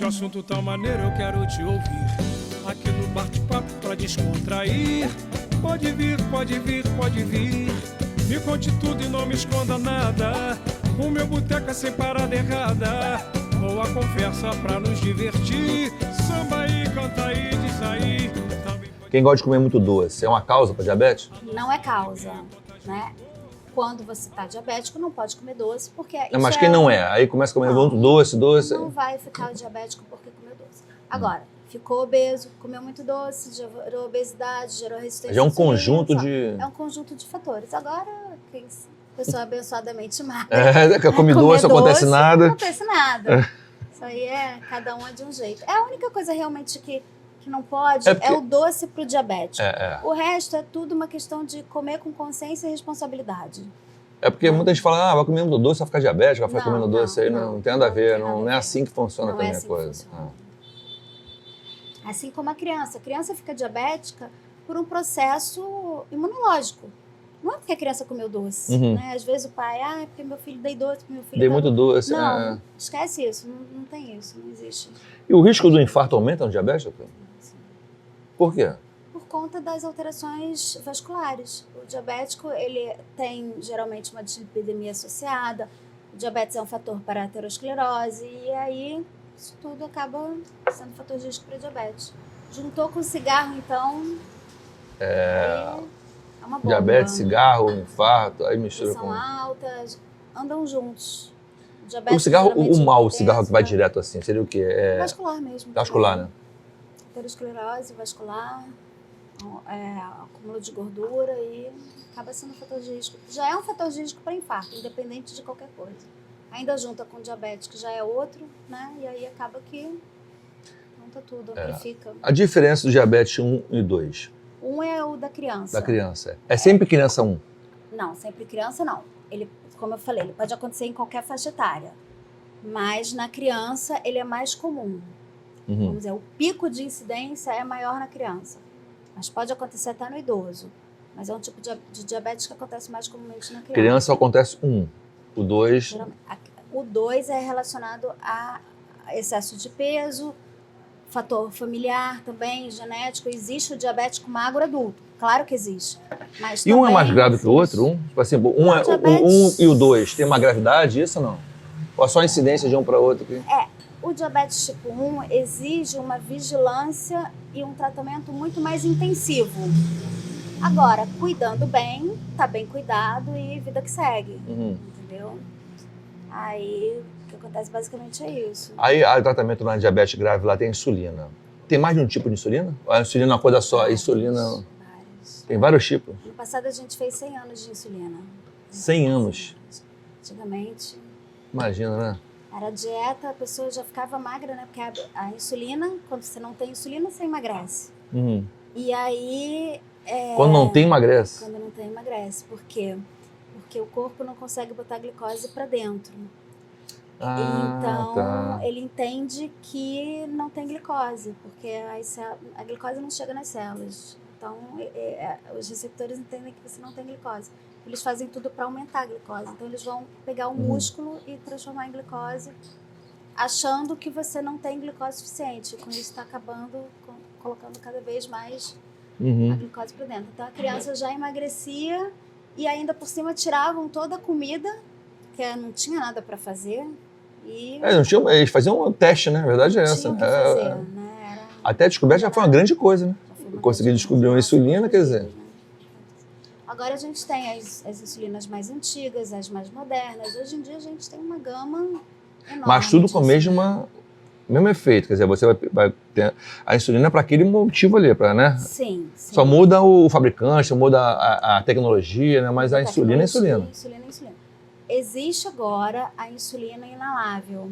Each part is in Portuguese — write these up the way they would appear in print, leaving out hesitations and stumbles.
Esse assunto tá maneiro, eu quero te ouvir. Aqui no bate-papo pra descontrair. Pode vir, pode vir, pode vir. Me conte tudo e não me esconda nada. O meu boteco é sem parada errada. Boa conversa pra nos divertir. Samba aí, canta aí, diz aí. Quem gosta de comer muito doce, é uma causa para diabetes? Não é causa, né? Quando você está diabético, não pode comer doce, porque Mas quem não é? Aí começa a comer muito doce. Não vai ficar diabético porque comeu doce. Agora, ficou obeso, comeu muito doce, gerou obesidade, gerou resistência. Já é um conjunto de... É um conjunto de fatores. Agora, quem pessoa abençoadamente magra... come doce, não acontece nada. Não acontece nada. Isso aí cada um é de um jeito. É a única coisa realmente que não pode é o doce pro diabético. O resto é tudo uma questão de comer com consciência e responsabilidade. É porque muita gente fala, vai comendo doce, vai ficar diabético, vai ficar comendo doce. Aí não tem nada a ver, não é assim que funciona também a coisa. Assim como a criança fica diabética por um processo imunológico. Não é porque a criança comeu doce, né? Às vezes o pai, é porque meu filho dei doce, meu filho... Dei muito doce. Não, esquece isso, não tem isso, não existe. E o risco do infarto aumenta no diabetes, doutor? Por quê? Por conta das alterações vasculares. O diabético, ele tem geralmente uma dislipidemia associada, o diabetes é um fator para a aterosclerose, e aí isso tudo acaba sendo fator de risco para diabetes. Juntou com o cigarro, então, é uma bomba. Diabetes, cigarro, infarto, aí mistura são com... altas, andam juntos. O cigarro, o mau cigarro que vai direto assim, seria o quê? Vascular mesmo. Vascular, né? Aterosclerose vascular, acúmulo de gordura e acaba sendo um fator de risco. Já é um fator de risco para infarto, independente de qualquer coisa. Ainda junta com diabetes, que já é outro, né? E aí acaba que junta tudo, amplifica. A diferença do diabetes 1 e 2? 1 é o da criança. Da criança. É sempre criança 1? Não, sempre criança não. Ele, como eu falei, ele pode acontecer em qualquer faixa etária. Mas na criança ele é mais comum. Vamos dizer, o pico de incidência é maior na criança, mas pode acontecer até no idoso. Mas é um tipo de diabetes que acontece mais comumente na criança. Criança só acontece 1, o 2... O 2 é relacionado a excesso de peso, fator familiar também, genético. Existe o diabético magro adulto, claro que existe. Mas e um é mais grave que o outro? Tipo assim, um e o 2 tem uma gravidade, isso ou não? Ou é só a incidência de um para outro? O diabetes tipo 1 exige uma vigilância e um tratamento muito mais intensivo. Agora, cuidando bem, tá bem cuidado e vida que segue, entendeu? Aí, o que acontece basicamente é isso. Aí, o tratamento na diabetes grave lá tem insulina. Tem mais de um tipo de insulina? Ou a insulina é uma coisa só? A insulina... Vários. Tem vários tipos? No passado a gente fez 100 anos de insulina. 100 anos? Antigamente... Imagina, né? Era dieta, a pessoa já ficava magra, né? Porque a insulina, quando você não tem insulina, você emagrece. E aí... Quando não tem, emagrece? Quando não tem, emagrece. Por quê? Porque o corpo não consegue botar glicose para dentro. Então, ele entende que não tem glicose, porque a glicose não chega nas células. Então, os receptores entendem que você não tem glicose. Eles fazem tudo para aumentar a glicose. Então, eles vão pegar o músculo e transformar em glicose, achando que você não tem glicose suficiente. Com isso, está acabando, colocando cada vez mais a glicose para dentro. Então, a criança já emagrecia e ainda por cima tiravam toda a comida, que não tinha nada para fazer. Eles faziam um teste, né? A verdade é essa. Né? Até a descoberta já foi uma grande coisa, né? Conseguir descobrir uma insulina, quer dizer... Agora a gente tem as insulinas mais antigas, as mais modernas. Hoje em dia a gente tem uma gama enorme. Mas tudo com o mesmo efeito, quer dizer, você vai ter a insulina para aquele motivo ali, né? Sim. Só muda o fabricante, muda a tecnologia, né? Mas a insulina é insulina. Insulina. Existe agora a insulina inalável.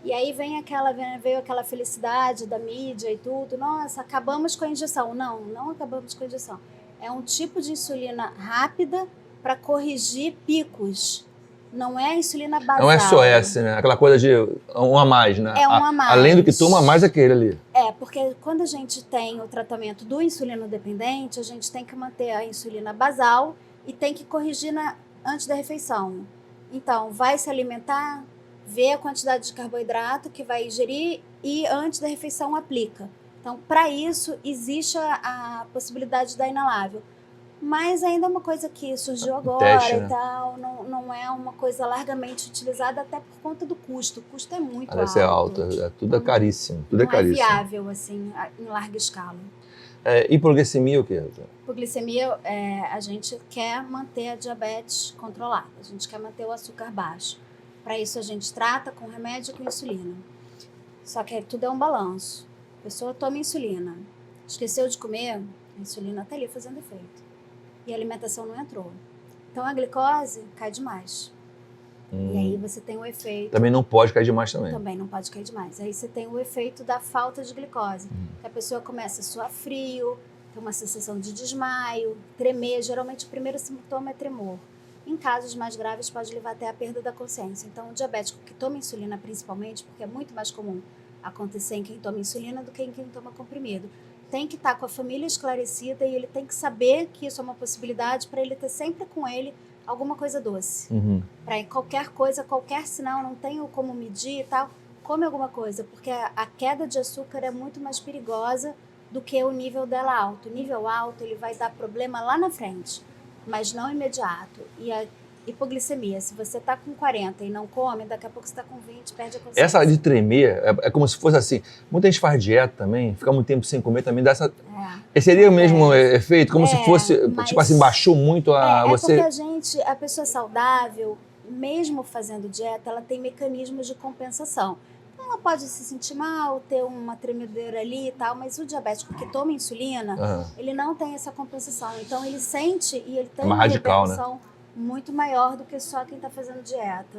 E aí veio aquela felicidade da mídia e tudo. Nossa, acabamos com a injeção. Não acabamos com a injeção. É um tipo de insulina rápida para corrigir picos. Não é a insulina basal. Não é SOS, né? Aquela coisa de um a mais, né? É um a mais. Além do que toma, mais aquele ali. Porque quando a gente tem o tratamento do insulino dependente, a gente tem que manter a insulina basal e tem que corrigir antes da refeição. Então, vai se alimentar, vê a quantidade de carboidrato que vai ingerir e antes da refeição aplica. Então, para isso, existe a possibilidade da inalável. Mas ainda é uma coisa que surgiu agora Teste, e né? tal, não é uma coisa largamente utilizada até por conta do custo. O custo é muito Parece ser alto, tudo é caríssimo, tudo é não caríssimo. é viável, assim, em larga escala. Hipoglicemia o quê? Hipoglicemia, a gente quer manter a diabetes controlada, a gente quer manter o açúcar baixo. Para isso a gente trata com remédio e com insulina. Só que tudo é um balanço. A pessoa toma insulina, esqueceu de comer, a insulina está ali fazendo efeito. E a alimentação não entrou. Então a glicose cai demais. E aí você tem o efeito... Também não pode cair demais também. Também não pode cair demais. Aí você tem o efeito da falta de glicose. Que a pessoa começa a suar frio, tem uma sensação de desmaio, tremer. Geralmente o primeiro sintoma é tremor. Em casos mais graves pode levar até a perda da consciência. Então o diabético que toma insulina principalmente, porque é muito mais comum acontecer em quem toma insulina do que em quem toma comprimido, tem que estar com a família esclarecida e ele tem que saber que isso é uma possibilidade para ele ter sempre com ele alguma coisa doce. Para qualquer coisa, qualquer sinal, não tenho como medir e tal, come alguma coisa, porque a queda de açúcar é muito mais perigosa do que o nível dela alto. O nível alto ele vai dar problema lá na frente, mas não imediato. E a hipoglicemia, se você está com 40 e não come, daqui a pouco você está com 20, perde a consciência. Essa de tremer é como se fosse assim, muita gente faz dieta também, fica muito tempo sem comer também, dá essa... Seria o mesmo efeito? Como se fosse, tipo assim, baixou muito você... porque a pessoa saudável, mesmo fazendo dieta, ela tem mecanismos de compensação. Então ela pode se sentir mal, ter uma tremedeira ali e tal, mas o diabético que toma insulina, ele não tem essa compensação. Então ele sente e ele tem uma repercussão muito maior do que só quem está fazendo dieta.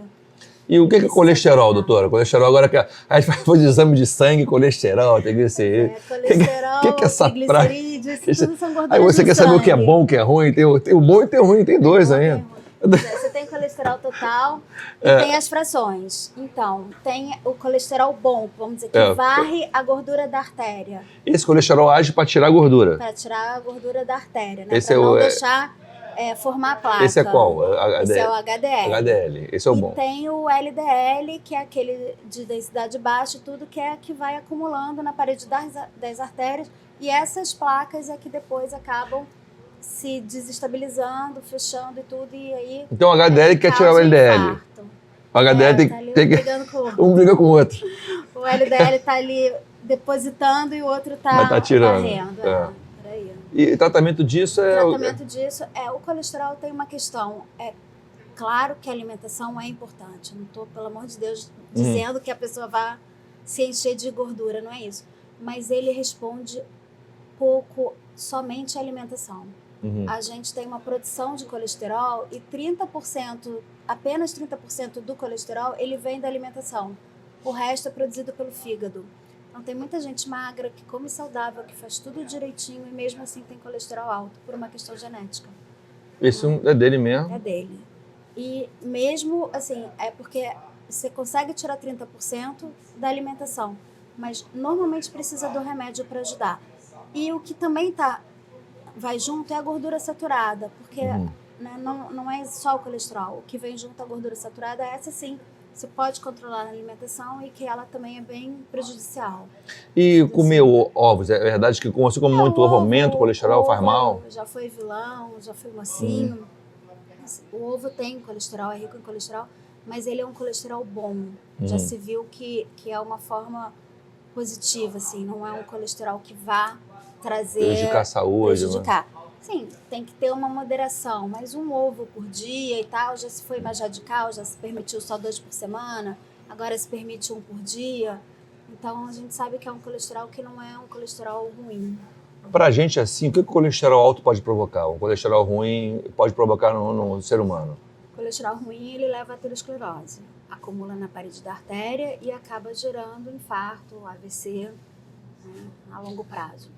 E o que é colesterol, doutora? Colesterol agora que a gente faz exame de sangue, colesterol, triglicerides. Colesterol, que é essa triglicerídeos, tudo são gorduras. Aí você quer saber o que é sangue. bom, o que é ruim, tem o bom e tem o ruim, tem dois ainda. Você tem colesterol total e tem as frações. Então, tem o colesterol bom, vamos dizer, que varre a gordura da artéria. Esse colesterol age para tirar a gordura. Para tirar a gordura da artéria, né? Esse para não deixar formar placa. Esse é qual? Esse é o HDL. HDL, esse é o bom. E tem o LDL, que é aquele de densidade baixa, tudo que vai acumulando na parede das artérias. E essas placas é que depois acabam se desestabilizando, fechando e tudo, e aí... Então o HDL quer tirar o LDL. Infarto. O HDL tá ali tem que... brigando com o outro. Um briga com o outro. O LDL tá ali depositando e o outro tá tirando. varrendo. Por aí. E o tratamento disso é... O tratamento disso o colesterol tem uma questão. É claro que a alimentação é importante. Eu não estou, pelo amor de Deus, dizendo que a pessoa vá se encher de gordura, não é isso. Mas ele responde pouco somente à alimentação. A gente tem uma produção de colesterol e 30%, apenas 30% do colesterol, ele vem da alimentação. O resto é produzido pelo fígado. Então tem muita gente magra que come saudável, que faz tudo direitinho e mesmo assim tem colesterol alto por uma questão genética. Isso é dele mesmo? É dele. E mesmo assim, é porque você consegue tirar 30% da alimentação, mas normalmente precisa do remédio para ajudar. E o que também vai junto é a gordura saturada, porque né, não é só o colesterol. O que vem junto à gordura saturada, essa sim, você pode controlar na alimentação e que ela também é bem prejudicial. E comer ovos, é verdade que você come muito ovo, aumenta o colesterol, faz mal? Já foi vilão, já foi mocinho. O ovo tem colesterol, é rico em colesterol, mas ele é um colesterol bom. Já se viu que é uma forma positiva, assim, não é um colesterol que vá trazer... Prejudicar a saúde. Prejudicar. Sim, tem que ter uma moderação, mas um ovo por dia e tal, já se foi mais radical, já se permitiu só 2 por semana, agora se permite 1 por dia. Então a gente sabe que é um colesterol que não é um colesterol ruim. Pra gente assim, o que o colesterol alto pode provocar? O colesterol ruim pode provocar no ser humano? O colesterol ruim, ele leva à aterosclerose. Acumula na parede da artéria e acaba gerando infarto, AVC, né, a longo prazo.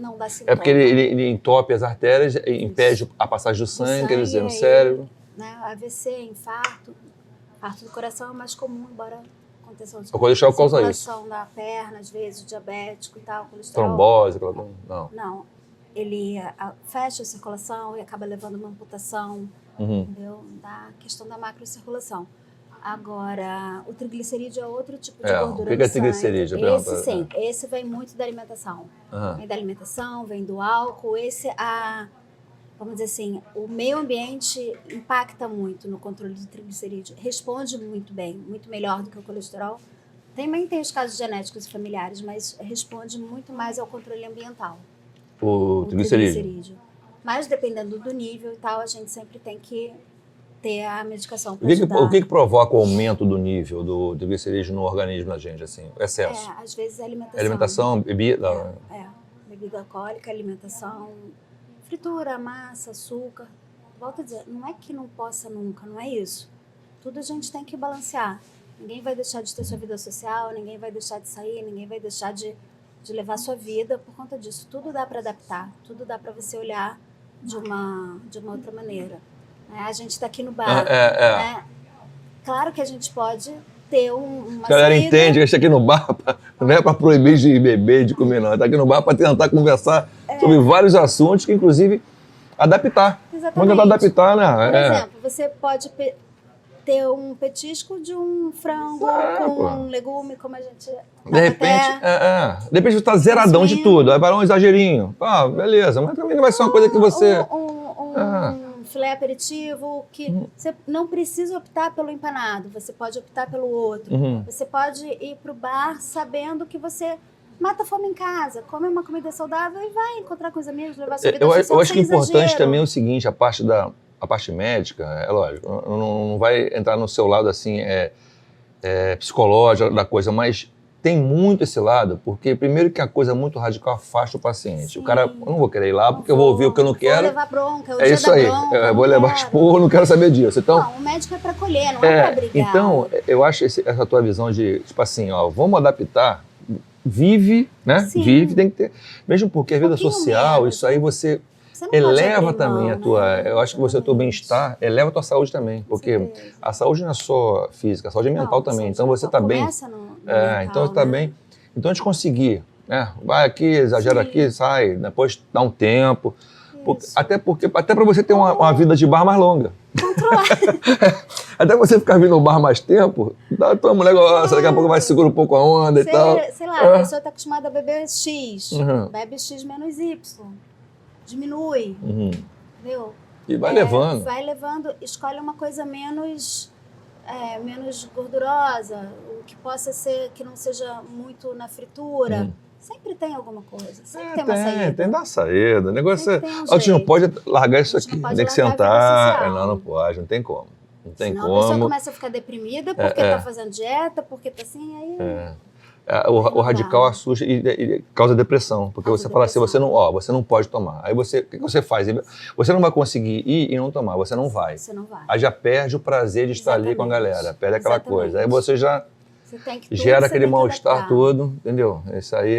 Não dá sintoma. É porque ele entope as artérias, impede a passagem do sangue, quer dizer, no cérebro. Né, AVC, infarto do coração é mais comum, embora aconteça o colesterol causa isso. Circulação da perna, às vezes, o diabético e tal, colesterol. Trombose, não. Não, ele fecha a circulação e acaba levando uma amputação, entendeu? Da questão da macrocirculação. Agora, o triglicerídeo é outro tipo de gordura. O que é triglicerídeo? Esse sim, esse vem muito da alimentação. Vem da alimentação, vem do álcool. Vamos dizer assim, o meio ambiente impacta muito no controle do triglicerídeo. Responde muito bem, muito melhor do que o colesterol. Também tem os casos genéticos e familiares, mas responde muito mais ao controle ambiental. O triglicerídeo. Mas dependendo do nível e tal, a gente sempre tem que ter a medicação para O que provoca o aumento do nível do triglicerídeo no organismo da gente, assim, o excesso? Às vezes a alimentação. Alimentação, bebida? Bebida alcoólica, alimentação, fritura, massa, açúcar. Volto a dizer, não é que não possa nunca, não é isso. Tudo a gente tem que balancear. Ninguém vai deixar de ter sua vida social, ninguém vai deixar de sair, ninguém vai deixar de levar sua vida por conta disso. Tudo dá para adaptar, tudo dá para você olhar de uma outra maneira. A gente está aqui no bar. Né? Claro que a gente pode ter uma A galera saída. entende que a gente está aqui no bar não é para proibir de beber, de comer, não. Está aqui no bar para tentar conversar sobre vários assuntos que, inclusive, adaptar. Exatamente. Vamos tentar adaptar, né? Por exemplo, você pode ter um petisco de um frango com um legume, como a gente... De repente você está zeradão de tudo. Aí vai um exagerinho. Beleza, mas também não vai ser uma coisa que você... Um filé aperitivo, que você não precisa optar pelo empanado, você pode optar pelo outro. Você pode ir para o bar sabendo que você mata a fome em casa, come uma comida saudável e vai encontrar com os amigos, levar sua vida social. Eu acho que é importante também o seguinte, a parte médica, é lógico, não vai entrar no seu lado assim, psicológico da coisa, mas tem muito esse lado, porque primeiro que a coisa é muito radical afasta o paciente. Sim. O cara, eu não vou querer ir lá porque eu vou ouvir o que eu não quero. Vou levar bronca, é isso aí, eu vou levar esporro, não quero saber disso. Então, não, o médico é para colher, não é para brigar. Então, eu acho essa tua visão de, tipo assim, vamos adaptar, vive, né? Sim. Vive, tem que ter. Mesmo porque a vida social, menos. Isso aí você eleva também a tua... Né? Eu acho que o teu bem-estar eleva a tua saúde também, porque a saúde não é só física, a saúde é mental também. Então você está bem. Então você está bem. Então a gente conseguir, né? Vai aqui, exagera aqui, sai, depois dá um tempo. Até para você ter uma vida de bar mais longa. Até você ficar vindo no bar mais tempo, toma um negócio, daqui a pouco vai segurar um pouco a onda e tal. Sei lá, a pessoa está acostumada a beber X, bebe X menos Y. Diminui, entendeu? E vai levando. Vai levando, escolhe uma coisa menos gordurosa, o que possa ser, que não seja muito na fritura. Sempre tem alguma coisa, sempre tem uma saída. Tem da saída, o negócio a gente não pode largar isso aqui, tem que sentar. Não pode, não tem como. Não tem senão como. A pessoa começa a ficar deprimida porque está fazendo dieta, porque está assim, aí... O radical assusta e causa depressão, porque você fala assim, você não pode tomar. Aí o que você faz? Você não vai conseguir ir e não tomar, você não vai. Aí já perde o prazer de estar ali com a galera, perde aquela coisa. Aí você já gera aquele mal-estar todo, entendeu? Isso aí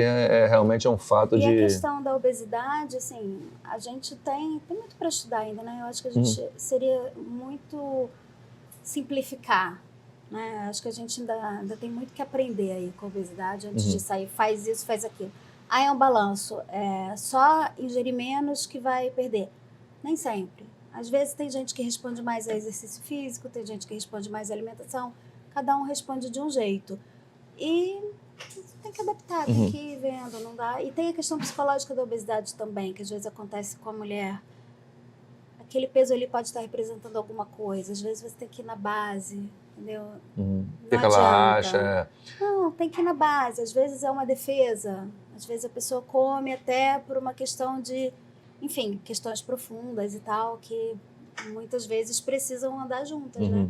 realmente um fato de... E a questão da obesidade, assim, a gente tem muito para estudar ainda, né? Eu acho que a gente seria muito simplificar. Né? Acho que a gente ainda tem muito que aprender aí com a obesidade antes de sair, faz isso, faz aquilo. Aí é um balanço, só ingerir menos que vai perder. Nem sempre. Às vezes tem gente que responde mais a exercício físico, tem gente que responde mais à alimentação, cada um responde de um jeito. E tem que adaptar, tem que ir vendo, não dá. E tem a questão psicológica da obesidade também, que às vezes acontece com a mulher. Aquele peso ali pode estar representando alguma coisa, às vezes você tem que ir na base. Entendeu? O que ela acha? Não, tem que ir na base. Às vezes é uma defesa. Às vezes a pessoa come até por uma questão de... Enfim, questões profundas e tal, que muitas vezes precisam andar juntas, né?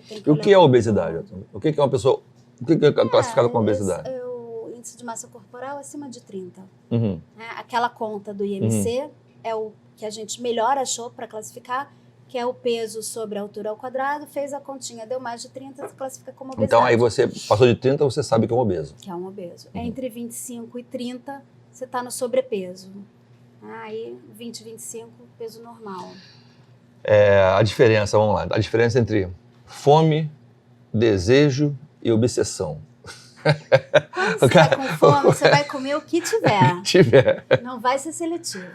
E o que é a obesidade? O que é uma pessoa... O que é classificado como obesidade? O índice de massa corporal acima de 30. Aquela conta do IMC é o que a gente melhor achou para classificar, que é o peso sobre a altura ao quadrado, fez a continha, deu mais de 30, se classifica como obesidade. Então aí você passou de 30, você sabe que é um obeso. Que é um obeso. Entre 25 e 30, você está no sobrepeso. Aí 20, 25, peso normal. A diferença, vamos lá, a diferença entre fome, desejo e obsessão. Quando você tá com fome, você vai comer o que tiver. Não vai ser seletivo.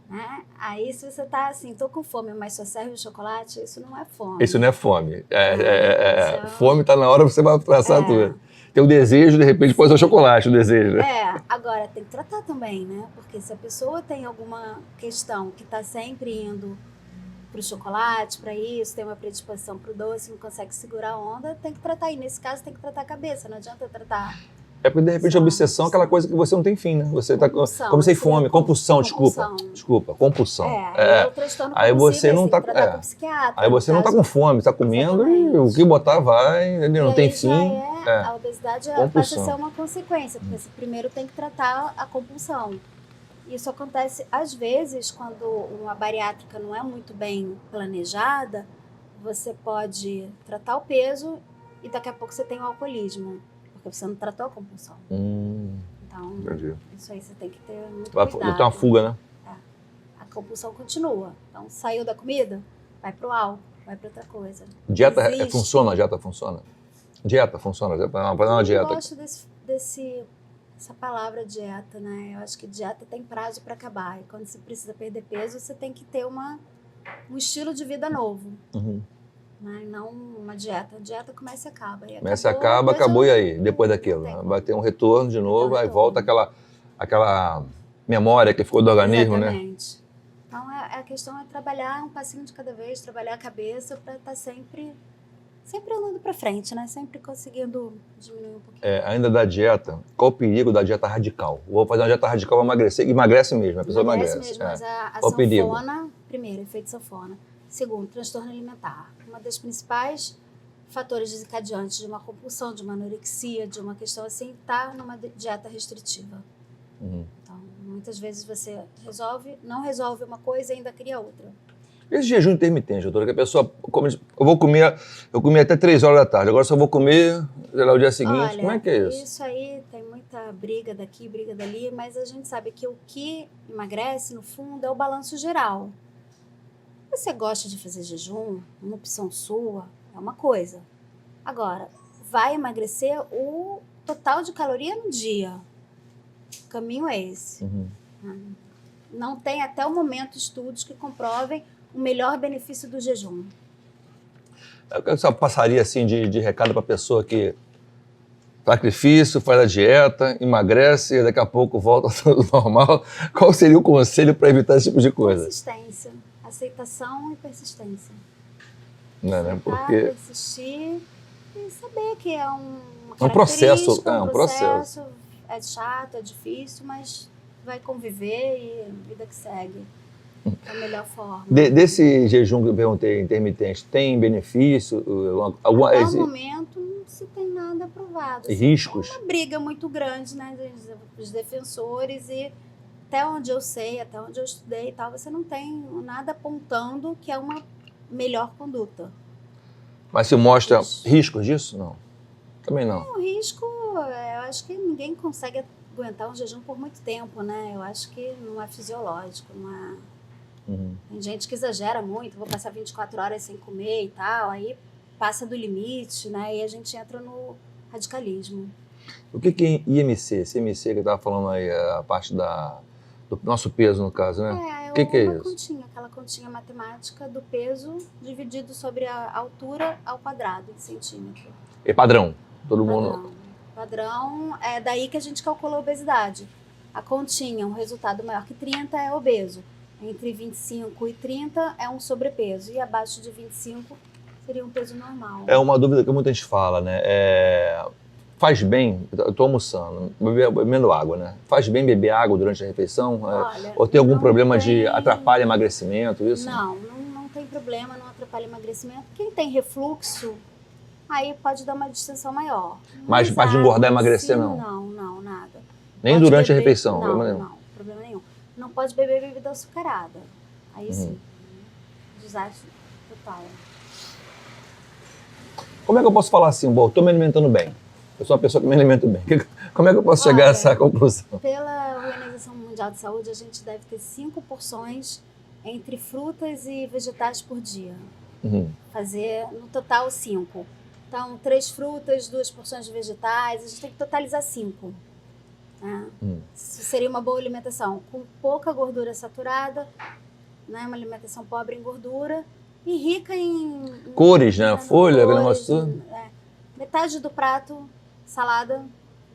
Né? Aí se você tá assim, tô com fome, mas só serve o chocolate, isso não é fome. Isso não é fome. Isso Fome tá na hora, você vai traçar tudo. Tem o desejo, de repente, pode ser o chocolate, o desejo. Né? Agora tem que tratar também, né? Porque se a pessoa tem alguma questão que tá sempre indo pro chocolate, para isso, tem uma predisposição pro doce, não consegue segurar a onda, tem que tratar. E nesse caso tem que tratar a cabeça, não adianta tratar. É porque, de repente, a obsessão é aquela coisa que você não tem fim, né? Você tá como sem fome, compulsão, desculpa, compulsão. É o transtorno aí você não tá com psiquiatra. Aí você não tá com fome, tá comendo e o que botar vai, não tem fim. A obesidade passa a ser uma consequência, porque você primeiro tem que tratar a compulsão. Isso acontece, às vezes, quando uma bariátrica não é muito bem planejada, você pode tratar o peso e daqui a pouco você tem o alcoolismo. Porque você não tratou a compulsão. Então, entendi. Isso aí você tem que ter muito cuidado. Vai ter uma fuga, né? A compulsão continua. Então, saiu da comida, vai pro álcool, vai para outra coisa. Dieta funciona? Dieta funciona? Dieta funciona? Fazer uma dieta. Eu gosto dessa palavra dieta, né? Eu acho que dieta tem prazo para acabar. E quando você precisa perder peso, você tem que ter um estilo de vida novo. Né? Não uma dieta. A dieta começa e acaba. Começa e acabou e aí? Depois daquilo. Vai ter um retorno de novo, aí volta aquela memória que ficou do organismo, exatamente. Né? Então a questão é trabalhar um passinho de cada vez, trabalhar a cabeça para estar sempre andando para frente, né? Sempre conseguindo diminuir um pouquinho. Ainda da dieta, qual o perigo da dieta radical? Vou fazer uma dieta radical para emagrecer. Emagrece mesmo, a pessoa emagrece. Mesmo, mas a sanfona, primeiro, efeito sanfona. Segundo, transtorno alimentar. Uma das principais fatores desencadeantes de uma compulsão, de uma anorexia, de uma questão assim, está numa dieta restritiva. Então, muitas vezes você não resolve uma coisa e ainda cria outra. Esse jejum intermitente, doutora, que a pessoa come, eu comi até 3 horas da tarde, agora só vou comer o dia seguinte. Olha, como é que é isso? Isso aí tem muita briga daqui, briga dali, mas a gente sabe que o que emagrece, no fundo, é o balanço geral. Você gosta de fazer jejum, uma opção sua, é uma coisa. Agora, vai emagrecer o total de caloria no dia. O caminho é esse. Não tem até o momento estudos que comprovem o melhor benefício do jejum. Eu só passaria assim de recado para a pessoa que sacrifício, faz a dieta, emagrece e daqui a pouco volta tudo normal. Qual seria o conselho para evitar esse tipo de coisa? Persistência. Aceitação e persistência. Não, né? Porque persistir e saber que é um processo. Um processo. É chato, é difícil, mas vai conviver e vida que segue. Da melhor forma. Desse jejum que eu perguntei, intermitente, tem benefício? Até o momento não se tem nada aprovado. Riscos? É uma briga muito grande, né, dos defensores e até onde eu sei, até onde eu estudei e tal, você não tem nada apontando que é uma melhor conduta. Mas se mostra riscos disso? Não. Também não. O risco, eu acho que ninguém consegue aguentar um jejum por muito tempo, né? Eu acho que não é fisiológico, não é... Tem gente que exagera muito, vou passar 24 horas sem comer e tal, aí passa do limite, né? E a gente entra no radicalismo. O que é IMC? Esse IMC que eu estava falando aí, a parte do nosso peso, no caso, né? O que é isso? Aquela continha matemática do peso dividido sobre a altura ao quadrado em centímetro. É padrão? Todo mundo... Padrão, é daí que a gente calcula a obesidade. A continha, um resultado maior que 30 é obeso. Entre 25 e 30 é um sobrepeso. E abaixo de 25 seria um peso normal. É uma dúvida que muita gente fala, né? Faz bem, eu estou almoçando, bebendo água, né? Faz bem beber água durante a refeição? Olha, ou tem algum problema de atrapalha emagrecimento, isso? Não tem problema, não atrapalha emagrecimento. Quem tem refluxo, aí pode dar uma distensão maior. Mas para de engordar e emagrecer, não? Não, nada. Nem pode durante a refeição? Não, problema nenhum. Não pode beber bebida açucarada. Aí sim, desastre total. Como é que eu posso falar assim, estou me alimentando bem? Eu sou uma pessoa que me alimenta bem. Como é que eu posso chegar a essa conclusão? Pela Organização Mundial de Saúde, a gente deve ter 5 porções entre frutas e vegetais por dia. Fazer, no total, 5. Então, 3 frutas, 2 porções de vegetais, a gente tem que totalizar 5. Né? seria uma boa alimentação com pouca gordura saturada, né? Uma alimentação pobre em gordura e rica em cores, né? Folha, aquele negócio tudo. Metade do prato, salada,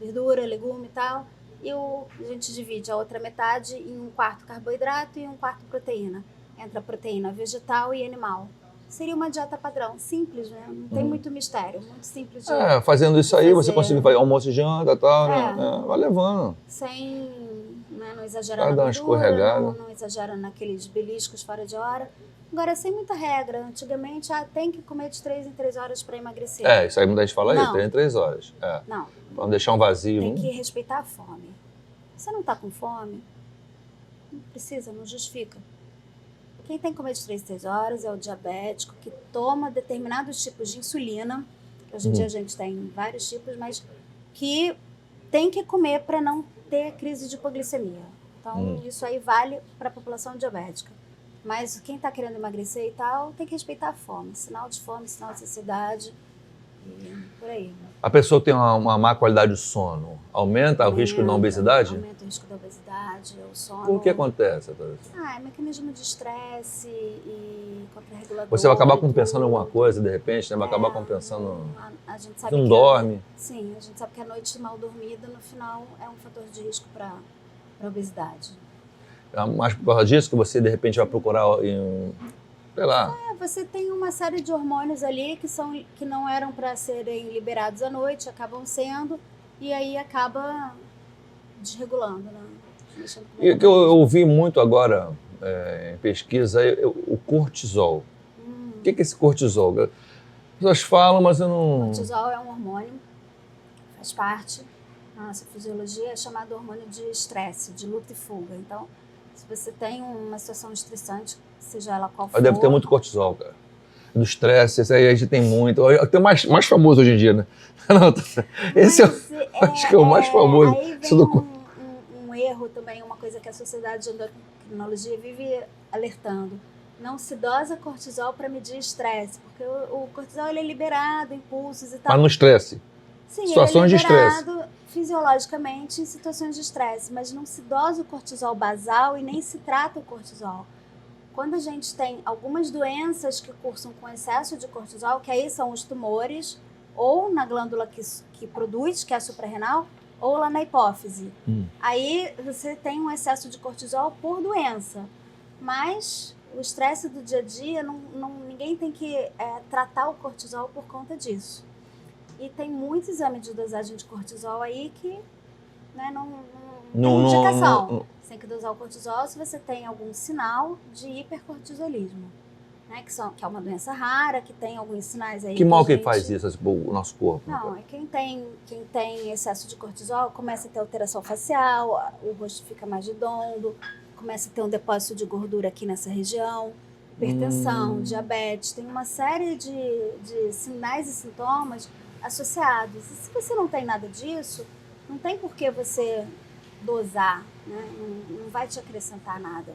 verdura, legume e tal. E a gente divide a outra metade em 1/4 carboidrato e 1/4 proteína. Entra proteína vegetal e animal. Seria uma dieta padrão, simples, né? Não tem muito mistério, muito simples de fazendo isso aí, você consegue fazer almoço e janta e tal, né? Vai levando. Sem, né, não exagerar na dar uma escorregada. não exagera naqueles beliscos fora de hora. Agora, sem muita regra. Antigamente, tem que comer de 3 em 3 horas para emagrecer. Isso aí muita gente fala aí, 3 em 3 horas. Não. Pra não deixar um vazio. Tem que respeitar a fome. Você não está com fome? Não precisa, não justifica. Quem tem que comer de 3 em 3 horas é o diabético, que toma determinados tipos de insulina, que hoje em dia a gente tem vários tipos, mas que tem que comer para não ter crise de hipoglicemia. Então, isso aí vale para a população diabética. Mas quem está querendo emagrecer e tal, tem que respeitar a fome. Sinal de fome, sinal de saciedade, e por aí. A pessoa tem uma má qualidade de sono, aumenta o risco da obesidade? Aumenta o risco da obesidade, o sono. Por que acontece? É mecanismo de estresse e contrarregulador. Você vai acabar compensando alguma coisa, de repente, né? Vai acabar compensando... A gente sabe não dorme. Sim, a gente sabe que a noite mal dormida, no final, é um fator de risco para a obesidade. É mais por causa disso que você, de repente, vai procurar sei lá. Você tem uma série de hormônios ali que não eram para serem liberados à noite, acabam sendo, e aí acaba desregulando, né? E que eu ouvi muito agora em pesquisa, o cortisol. O que é esse cortisol? As pessoas falam, mas eu não... O cortisol é um hormônio, faz parte da nossa fisiologia, é chamado hormônio de estresse, de luta e fuga. Então, se você tem uma situação estressante, seja ela qual for... Deve ter muito cortisol, cara. Do estresse, esse aí a gente tem muito. Tem o mais famoso hoje em dia, né? Esse acho que é o mais famoso. Aí vem um erro também, uma coisa que a Sociedade de Endocrinologia vive alertando. Não se dosa cortisol para medir estresse, porque o cortisol ele é liberado, impulsos e tal. Mas no estresse? Sim, situações ele é de estresse. Fisiologicamente em situações de estresse, mas não se dosa o cortisol basal e nem se trata o cortisol. Quando a gente tem algumas doenças que cursam com excesso de cortisol, que aí são os tumores, ou na glândula que produz, que é a suprarrenal, ou lá na hipófise. Aí você tem um excesso de cortisol por doença. Mas o estresse do dia a dia, ninguém tem que tratar o cortisol por conta disso. E tem muito exame de dosagem de cortisol aí que, né, não tem indicação. Você tem que dosar o cortisol se você tem algum sinal de hipercortisolismo, né, que é uma doença rara, que tem alguns sinais aí. Que mal que faz isso, o nosso corpo? Não, quem tem excesso de cortisol começa a ter alteração facial, o rosto fica mais redondo, começa a ter um depósito de gordura aqui nessa região, hipertensão, diabetes, tem uma série de sinais e sintomas associados. E se você não tem nada disso, não tem por que você dosar, né? Não vai te acrescentar nada.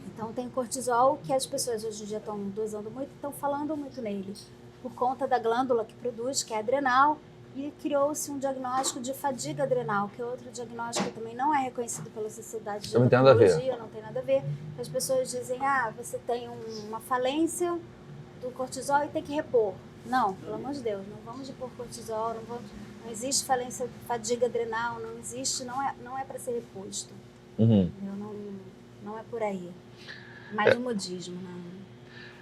Então tem cortisol que as pessoas hoje em dia estão dosando muito, estão falando muito nele, por conta da glândula que produz, que é adrenal, e criou-se um diagnóstico de fadiga adrenal, que é outro diagnóstico que também não é reconhecido pela Sociedade de Endocrinologia, não tem nada a ver. As pessoas dizem, você tem uma falência do cortisol e tem que repor. Não, pelo amor de Deus, não vamos repor cortisol, não existe falência, fadiga adrenal, não existe, não é para ser reposto. Não é por aí. Mais um modismo, né?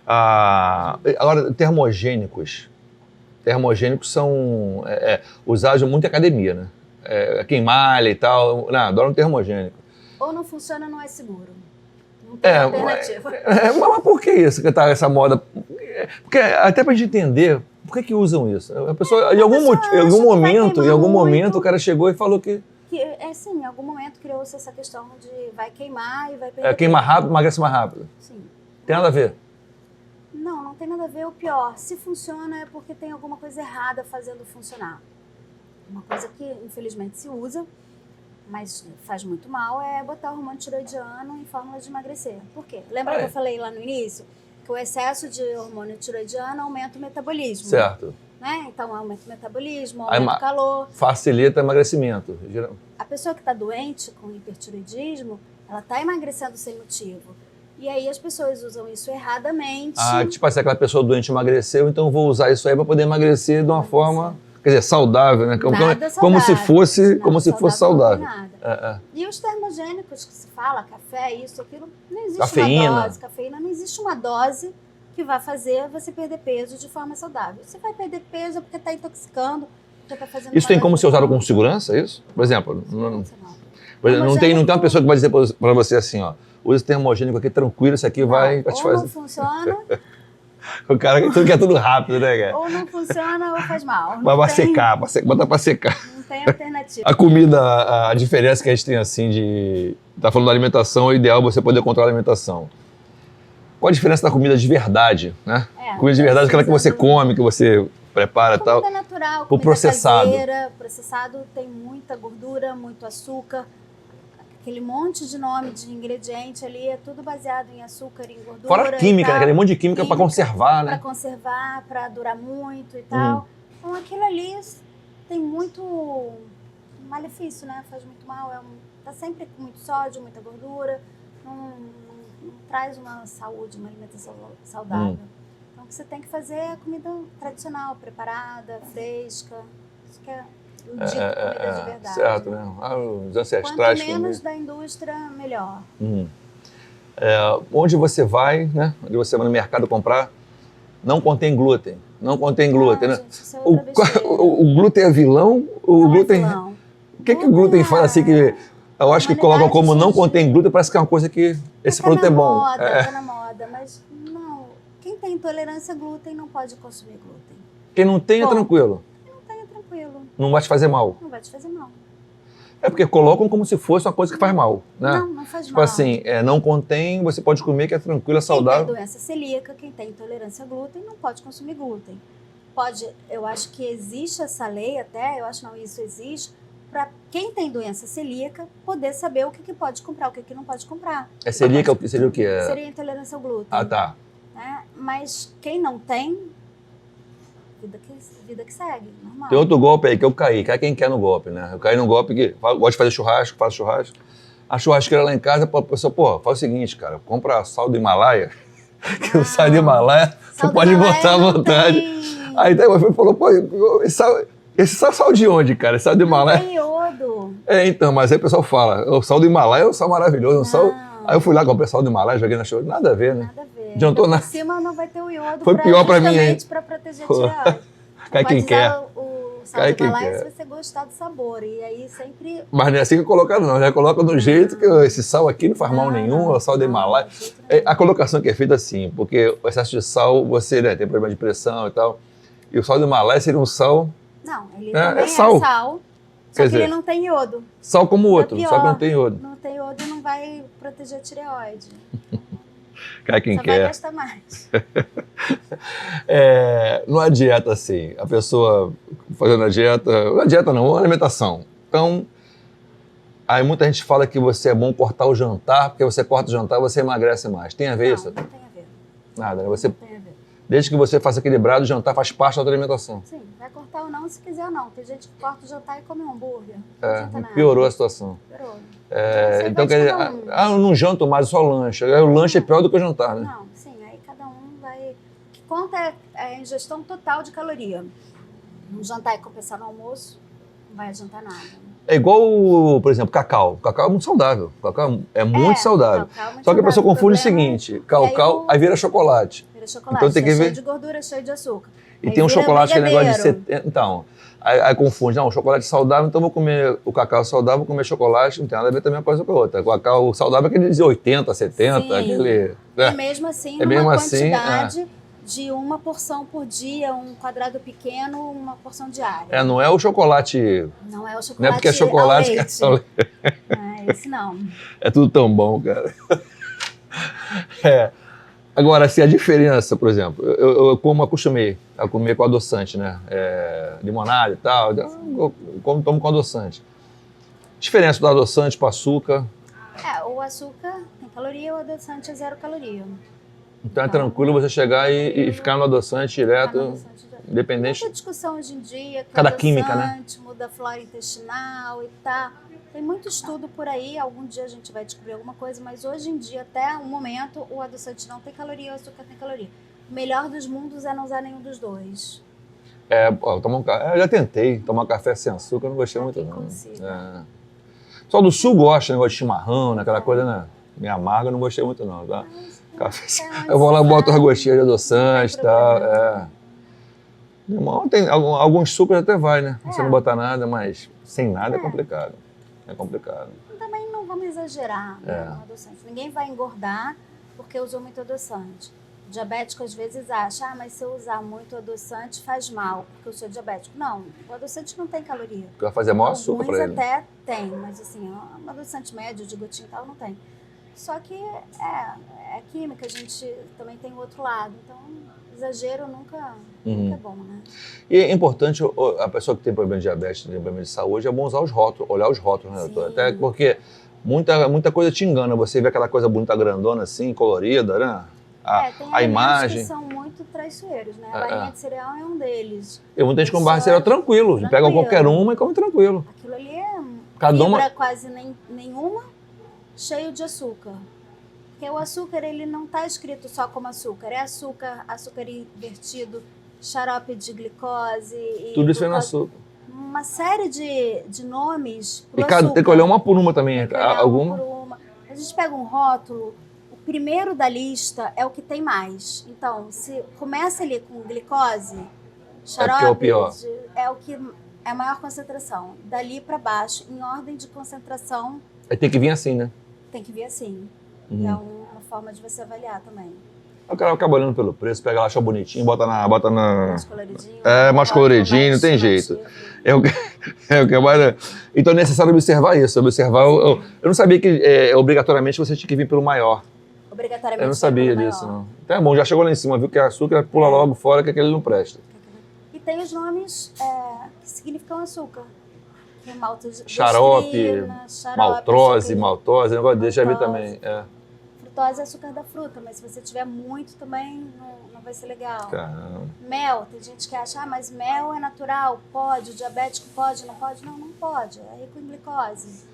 Agora, termogênicos. Termogênicos são usados muito em academia, né? Quem malha e tal, adora um termogênico. Ou não funciona, não é seguro. Não tem alternativa. Mas por que isso que tá essa moda? Porque até pra gente entender, por que usam isso? A pessoa, em algum momento, o cara chegou e falou que... Sim, em algum momento criou-se essa questão de vai queimar e vai perder. Queima rápido, emagrece mais rápido. Sim. Tem nada a ver? Não tem nada a ver. O pior, se funciona é porque tem alguma coisa errada fazendo funcionar. Uma coisa que, infelizmente, se usa, mas faz muito mal, é botar o hormônio tiroidiano em fórmula de emagrecer. Por quê? Lembra que eu falei lá no início? Que o excesso de hormônio tiroidiano aumenta o metabolismo. Certo. né? Então aumenta o metabolismo, aumenta o calor. Facilita o emagrecimento. A pessoa que está doente com hipertiroidismo, ela está emagrecendo sem motivo. E aí as pessoas usam isso erradamente. Tipo assim, aquela pessoa doente emagreceu, então vou usar isso aí para poder emagrecer de uma forma, quer dizer, saudável, né? Como se fosse saudável. E os termogênicos que se fala, café, isso, aquilo, não existe cafeína. uma dose, cafeína, não existe uma dose que vai fazer você perder peso de forma saudável. Você vai perder peso porque está intoxicando, porque está fazendo... Isso tem como ser usado com segurança, é isso? Por exemplo, não tem uma pessoa que vai dizer para você assim, ó, usa termogênico aqui tranquilo, isso aqui vai te fazer... Ou não funciona... O cara quer tudo rápido, né, cara? Ou não funciona ou faz mal. Mas vai secar, bota pra secar. Não tem alternativa. A comida, a diferença que a gente tem assim de... Tá falando da alimentação, é ideal você poder controlar a alimentação. Qual a diferença da comida de verdade, né? Comida de verdade é aquela que você come, que você prepara e tal. Comida natural, comida processado. Caseira. Processado tem muita gordura, muito açúcar. Aquele monte de nome de ingrediente ali é tudo baseado em açúcar, em gordura. Fora química, né? Aquele monte de química para conservar, né? Para conservar, para durar muito e tal. Então aquilo ali tem muito malefício, né? Faz muito mal. Tá sempre com muito sódio, muita gordura. Não traz uma saúde, uma alimentação saudável. Então o que você tem que fazer é a comida tradicional, preparada, fresca. Isso que é o dito comida de verdade. Certo, né? Os ancestrais. Quanto menos da indústria, melhor. Onde você vai, né? Onde você vai no mercado comprar, não contém glúten. Não contém glúten, né? Gente, isso é outra o glúten é vilão? O glúten... É vilão. O que o glúten faz assim que... Eu acho que colocam como não contém glúten, parece que é uma coisa que esse produto é bom. Tá na moda, mas não. Quem tem intolerância a glúten não pode consumir glúten. Quem não tem é tranquilo. Quem não tem é tranquilo. Não vai te fazer mal. Não vai te fazer mal. É porque colocam como se fosse uma coisa que faz mal, né? Não faz tipo mal. Assim, não contém, você pode comer que é tranquilo, é saudável. Quem tem doença celíaca, quem tem intolerância a glúten, não pode consumir glúten. Pode, eu acho que existe essa lei até, eu acho não, isso existe, para quem tem doença celíaca poder saber o que pode comprar, o que não pode comprar. Celíaca seria o quê? Seria intolerância ao glúten. Tá. Né? Mas quem não tem, vida que segue, normal. Tem outro golpe aí que eu caí, cai quem quer no golpe, né? Eu caí num golpe que gosto de fazer churrasco, faço churrasco. A churrasqueira lá em casa, a pessoa, faz o seguinte, cara, compra sal do Himalaia, que o sal do Himalaia você pode botar à vontade. Aí daí você falou, esse sal de onde, cara? Esse sal do Himalaia? Tem iodo. Então, mas aí o pessoal fala, o sal do Himalaia é um sal maravilhoso, Aí eu fui lá, comprei sal do Himalaia, joguei na churrasqueira, nada a ver, né? Nada a ver. Adiantou nada. Por cima não vai ter o iodo. Foi pior pra mim, hein? Para proteger a tireoide. Cai quem quer. O sal do Himalaia se você gostar do sabor. E aí sempre... Mas não é assim que colocaram, não. Já coloca do jeito que esse sal aqui não faz mal nenhum, o sal do Himalaia. A colocação que é feita assim, porque o excesso de sal, você tem problema de pressão e tal. E o sal do Himalaia seria um sal... Não, ele também é sal. Só que ele não tem iodo. Sal como o outro, só que não tem iodo. Não tem iodo, não vai proteger a tireoide. Cai quem Só quer. vai gastar mais. Numa dieta assim, a pessoa fazendo a dieta... Não é dieta não, é uma alimentação. Então, aí muita gente fala que você é bom cortar o jantar, porque você corta o jantar, você emagrece mais. Tem a ver isso? Não tem a ver. Nada, né? Não tem a ver. Desde que você faça equilibrado, o jantar faz parte da tua alimentação. Sim, vai cortar ou não, se quiser ou não. Tem gente que corta o jantar e come um hambúrguer. Piorou a situação. Piorou. Então, quer dizer, eu não janto mais, eu só lanche. O lanche é pior do que o jantar, né? Não, sim, aí cada um vai... O que conta é a ingestão total de caloria. Um jantar e compensar no almoço, não vai adiantar nada. É igual, por exemplo, cacau. Cacau é muito saudável. Cacau é muito saudável. Só que a pessoa confunde o seguinte, cacau, aí vira chocolate. Vira chocolate, então tem que ver... cheio de gordura, cheio de açúcar. E tem um chocolate que é negócio de 70... Então, aí confunde. Não, chocolate saudável, então vou comer o cacau saudável, vou comer chocolate, não tem nada a ver também uma coisa com a outra. O cacau saudável é aquele de 80, 70, sim. Aquele... E mesmo assim, numa quantidade de uma porção por dia, um quadrado pequeno, uma porção diária. Não é o chocolate... Não é o chocolate. Não é porque é chocolate ao leite. Esse não. É tudo tão bom, cara. Agora, assim, a diferença, por exemplo, eu como acostumei a comer com adoçante, né? Limonada e tal, eu tomo com adoçante. Diferença do adoçante para açúcar? O açúcar tem caloria, o adoçante é 0 caloria. Então é tranquilo você chegar e ficar no adoçante direto, Independente. Muita discussão hoje em dia, que Cada o química, né? adoçante muda a flora intestinal e tal. Tem muito estudo por aí, algum dia a gente vai descobrir alguma coisa, mas hoje em dia, até o momento, o adoçante não tem caloria, o açúcar tem caloria. O melhor dos mundos é não usar nenhum dos dois. Eu já tentei tomar café sem açúcar, não gostei muito Quem não. consiga. Só do sul gosta, negócio de chimarrão, aquela coisa, né? Meio amarga, não gostei muito não, tá? Eu vou lá, boto uma gostinha de adoçante e tal. Tem alguns sucos até vai, né? Você não botar nada, mas sem nada é complicado. É complicado. Também não vamos exagerar no adoçante. Ninguém vai engordar porque usou muito adoçante. O diabético às vezes acha, mas se eu usar muito adoçante faz mal, porque eu sou diabético. Não, o adoçante não tem caloria. Porque vai fazer maior açúcar pra ele. Até tem, mas assim, um adoçante médio de gotinha e tal não tem. Só que é química, a gente também tem o outro lado. Então, exagero nunca é bom, né? E é importante, a pessoa que tem problema de diabetes, tem problema de saúde, é bom usar os rótulos, olhar os rótulos, né, doutora? Até porque muita coisa te engana. Você vê aquela coisa bonita, grandona assim, colorida, né? Tem a imagem. que são muito traiçoeiros, né? A barrinha de cereal é um deles. E muita gente com barra de cereal tranquilo. Pega qualquer uma e come tranquilo. Aquilo ali é Cada quase nenhuma, cheio de açúcar. Porque o açúcar, ele não está escrito só como açúcar. É açúcar invertido, xarope de glicose. Tudo isso é no açúcar. Uma série de nomes pro E açúcar. tem que olhar uma por uma também. Alguma por uma. A gente pega um rótulo, o primeiro da lista é o que tem mais. Então, se começa ali com glicose, xarope, é o pior. É o que é a maior concentração. Dali para baixo, em ordem de concentração. Tem que vir assim, né? Tem que vir assim. É uma forma de você avaliar também. O cara acaba olhando pelo preço, pega lá, acha bonitinho, bota na... Mais coloridinho. Mais coloridinho, não tem jeito. Então é necessário observar isso. Eu não sabia que obrigatoriamente você tinha que vir pelo maior. Obrigatoriamente. Eu não sabia disso, não. Então é bom, já chegou lá em cima, viu que é açúcar, pula logo fora que aquele não presta. E tem os nomes que significam açúcar. Que é xarope, maltose, negócio desse, já vi também. Frutose é açúcar da fruta, mas se você tiver muito também não vai ser legal. Caramba. Mel, tem gente que acha, mas mel é natural, pode, o diabético pode, não pode? Não pode, é rico em glicose.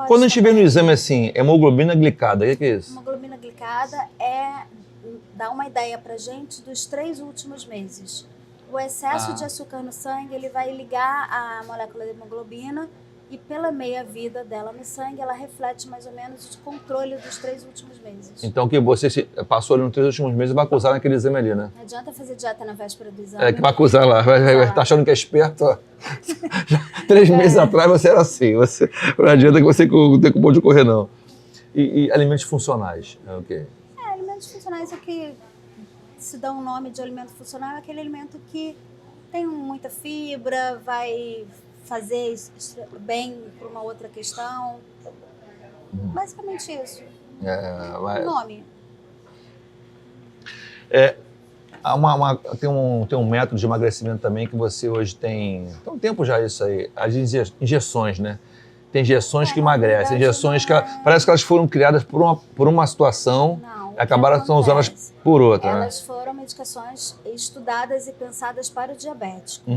Quando a gente vê no exame assim, hemoglobina glicada, o que é isso? Hemoglobina glicada dá uma ideia pra gente dos 3 últimos meses. O excesso de açúcar no sangue, ele vai ligar a molécula de hemoglobina e pela meia-vida dela no sangue, ela reflete mais ou menos o controle dos 3 últimos meses. Então, que você passou ali nos 3 últimos meses, vai acusar naquele exame ali, né? Não adianta fazer dieta na véspera do exame. Que vai acusar lá, vai tá achando que é esperto, ó. 3 meses atrás você era assim, não adianta que você não tem culpa de correr, não. E alimentos funcionais, é o quê? Alimentos funcionais é o que se dá um nome de alimento funcional, é aquele alimento que tem muita fibra, vai fazer bem para uma outra questão. Basicamente isso. Nome. Tem um método de emagrecimento também que você hoje tem um tempo já isso aí, as injeções, né? Tem injeções que emagrecem, injeções que parece que elas foram criadas por uma situação e acabaram sendo usadas por outra. Elas foram medicações estudadas e pensadas para o diabético,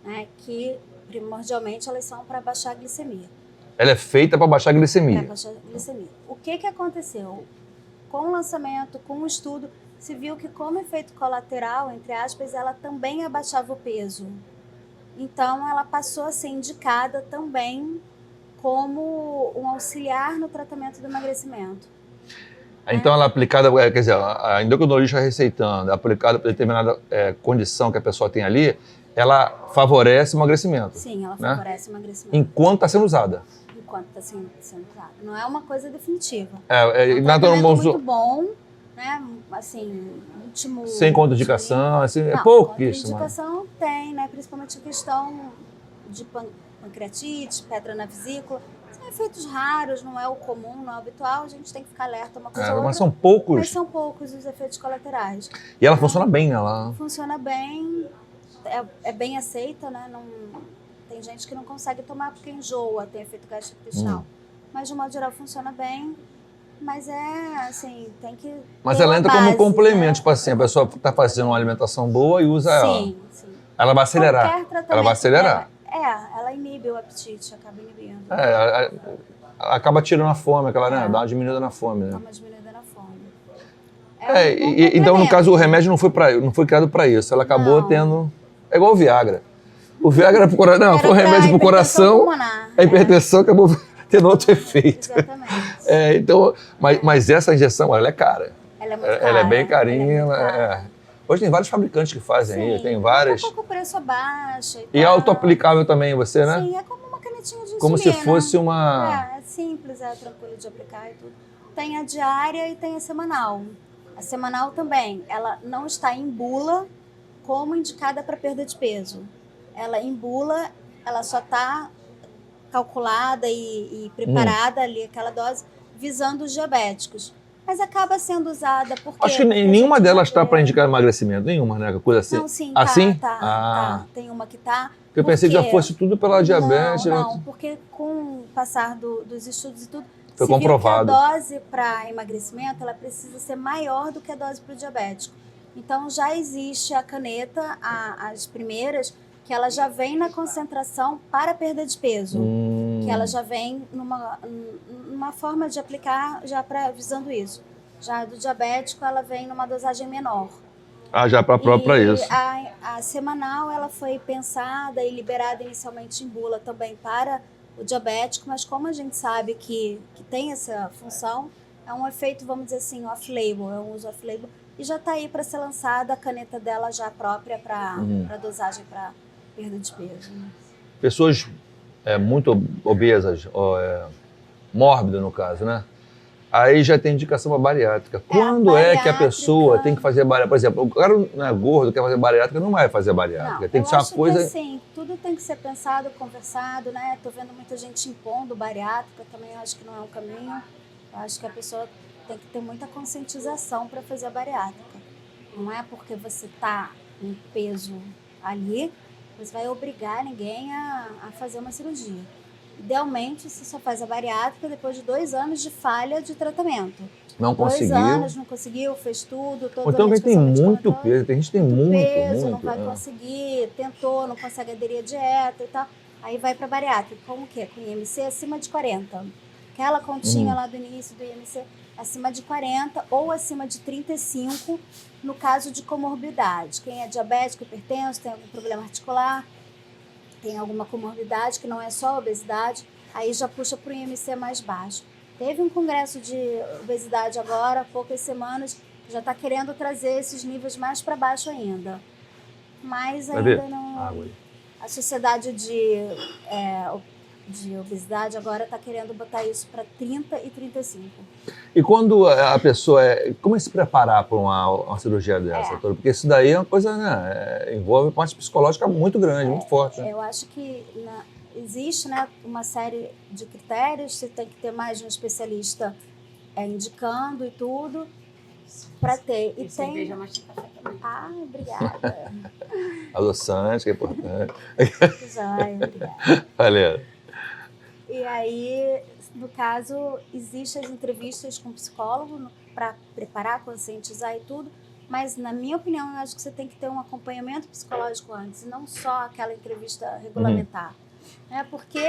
né? Que primordialmente elas são para baixar a glicemia. Ela é feita para baixar a glicemia. Para baixar a glicemia. O que aconteceu? Com o lançamento, com o estudo, se viu que como efeito colateral, entre aspas, ela também abaixava o peso. Então, ela passou a ser indicada também como um auxiliar no tratamento do emagrecimento. Então, ela é aplicada, quer dizer, a endocrinologista receitando, aplicada para determinada condição que a pessoa tem ali, ela favorece o emagrecimento. Sim, ela favorece o emagrecimento. Enquanto está sendo usada. Enquanto está sendo usada. Não é uma coisa definitiva. É um tratamento muito bom, né? Assim, último... Sem contraindicação, assim, não, é pouquíssimo. Contraindicação tem, né? Principalmente a questão de pancreatite, pedra na vesícula. São efeitos raros, não é o comum, não é o habitual. A gente tem que ficar alerta uma coisa ou outra. Mas são poucos. Mas são poucos os efeitos colaterais. E ela funciona bem, né? Ela funciona bem, é bem aceita, né? Não, tem gente que não consegue tomar porque enjoa, tem efeito gastrointestinal. Mas de modo geral funciona bem. Mas assim, tem que. Mas ela entra como complemento, né? Tipo assim, a pessoa está fazendo uma alimentação boa e usa ela. Sim. Ela vai acelerar. Qualquer tratamento, Ela vai acelerar. Ela inibe o apetite, acaba inibindo. Ela acaba tirando a fome, aquela, né? Dá uma diminuída na fome, né? Dá uma diminuída na fome. Então, no caso, o remédio não foi criado para isso. Ela acabou tendo... É igual o Viagra. O Viagra era pro coração. Não, foi um remédio pro coração. A hipertensão acabou tendo outro efeito. Exatamente. Então, mas essa injeção, ela é cara. Ela é muito cara. Ela é bem carinha. Ela é muito cara. Hoje tem vários fabricantes que fazem aí, tem várias. Daqui a pouco o preço abaixa E é autoaplicável também, você, né? Sim, é como uma canetinha de insulina. Como se fosse uma... É simples, é tranquilo de aplicar e tudo. Tem a diária e tem a semanal. A semanal também, ela não está em bula como indicada para perda de peso. Ela em bula, ela só está calculada e preparada ali, aquela dose, visando os diabéticos. Mas acaba sendo usada porque... Acho que nenhuma delas está para indicar emagrecimento, nenhuma, né? Coisa assim. Não, sim, assim? Tá. Tem uma que tá. Porque eu pensei que já fosse tudo pela diabetes. Não, porque com o passar dos estudos e tudo, foi se viu comprovado. que a dose para emagrecimento, ela precisa ser maior do que a dose para o diabético. Então já existe a caneta, as primeiras, que ela já vem na concentração para perda de peso. Que ela já vem numa forma de aplicar já visando isso. Já do diabético, ela vem numa dosagem menor. Já para isso. A semanal, ela foi pensada e liberada inicialmente em bula também para o diabético, mas como a gente sabe que tem essa função, é um efeito, vamos dizer assim, off-label, é um uso off-label, e já está aí para ser lançada a caneta dela já própria para dosagem para perda de peso. Pessoas muito obesas, mórbidas no caso, né? Aí já tem indicação para bariátrica. Quando é que a pessoa tem que fazer bariátrica? Por exemplo, o cara não é gordo, quer fazer bariátrica, não vai fazer bariátrica. Não, tem que ser uma coisa... assim, tudo tem que ser pensado, conversado, né? Tô vendo muita gente impondo bariátrica, também acho que não é um caminho. Eu acho que a pessoa tem que ter muita conscientização para fazer a bariátrica. Não é porque você tá em peso ali, você vai obrigar ninguém a fazer uma cirurgia. Idealmente, você só faz a bariátrica depois de 2 anos de falha de tratamento. Não conseguiu. 2 anos, não conseguiu, fez tudo. Então quem tem muito peso, tem gente que tem muito peso, não vai conseguir, tentou, não consegue aderir à dieta e tal. Aí vai para bariátrica, com o quê? Com IMC acima de 40. Aquela continha lá do início do IMC acima de 40 ou acima de 35, no caso de comorbidade. Quem é diabético, hipertenso, tem algum problema articular, tem alguma comorbidade que não é só obesidade, aí já puxa para o IMC mais baixo. Teve um congresso de obesidade agora, há poucas semanas, que já está querendo trazer esses níveis mais para baixo ainda. Mas ainda não... A sociedade de obesidade agora está querendo botar isso para 30 e 35. E quando a pessoa... Como é se preparar para uma cirurgia dessa, doutora? Porque isso daí é uma coisa, né? Envolve parte psicológica muito grande, muito forte. Né? Eu acho que existe, né, uma série de critérios, você tem que ter mais de um especialista indicando e tudo para ter. E tem... obrigada. Adoçante, que é importante. Joia, obrigada. Valeu. E aí, no caso, existem as entrevistas com o psicólogo para preparar, conscientizar e tudo, mas, na minha opinião, eu acho que você tem que ter um acompanhamento psicológico antes, não só aquela entrevista regulamentar. Porque